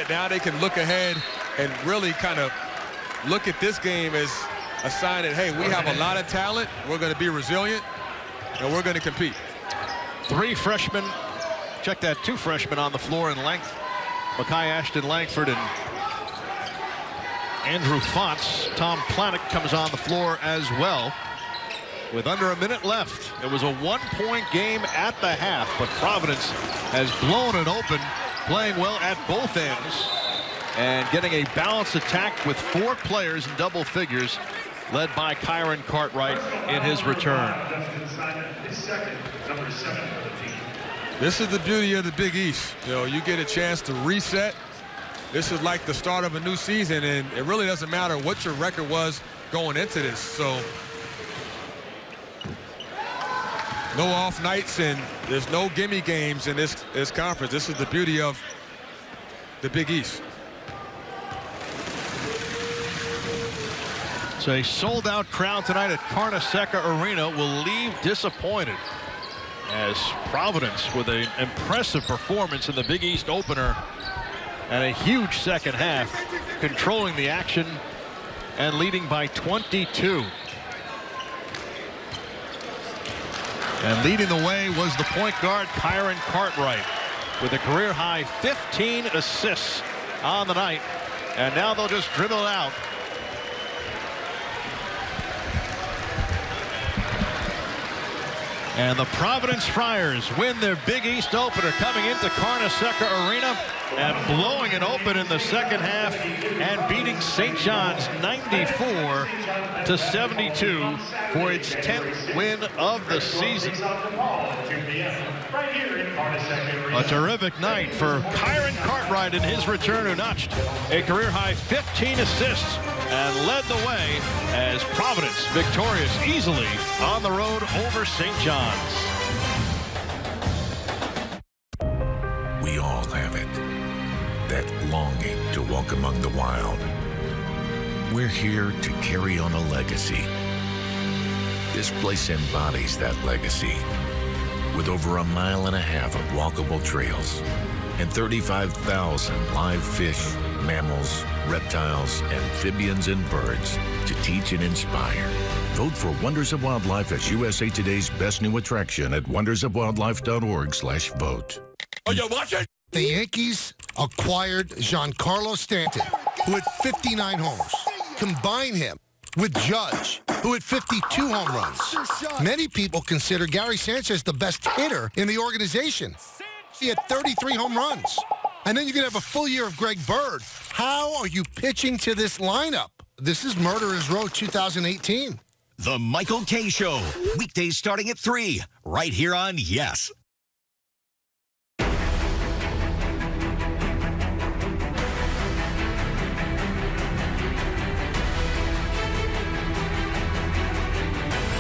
Now they can look ahead and really kind of look at this game as a sign that, hey, we have a lot of talent, we're going to be resilient, and we're going to compete. 3 freshmen, check that, 2 freshmen on the floor in length. Makai Ashton Langford and Andrew Fonts. Tom Planick comes on the floor as well. With under a minute left, it was a 1-point game at the half, but Providence has blown it open, playing well at both ends, and getting a balanced attack with 4 players in double figures, led by Kyron Cartwright in his return. This is the beauty of the Big East. You know, you get a chance to reset. This is like the start of a new season, and it really doesn't matter what your record was going into this. So no off nights, and there's no gimme games in this conference. This is the beauty of the Big East. So a sold-out crowd tonight at Carnesecca Arena will leave disappointed, as Providence, with an impressive performance in the Big East opener and a huge second half, controlling the action and leading by 22. And leading the way was the point guard Kyron Cartwright with a career-high 15 assists on the night. And now they'll just dribble it out. And the Providence Friars win their Big East opener, coming into Carnesecca Arena and blowing it open in the second half and beating St. John's 94-72 for its 10th win of the season. A terrific night for Kyron Cartwright in his return, who notched a career-high 15 assists and led the way as Providence victorious easily on the road over St. John's. We all have it. That longing to walk among the wild. We're here to carry on a legacy. This place embodies that legacy. With over 1.5 miles of walkable trails and 35,000 live fish, mammals, reptiles, amphibians, and birds to teach and inspire. Vote for Wonders of Wildlife as USA Today's best new attraction at wondersofwildlife.org/vote. Are you watching? The Yankees acquired Giancarlo Stanton, who had 59 homers. Combine him with Judge, who had 52 home runs. Many people consider Gary Sanchez the best hitter in the organization. He had 33 home runs. And then you're going to have a full year of Greg Bird. How are you pitching to this lineup? This is Murderers Row 2018. The Michael K. Show, weekdays starting at 3, right here on Yes.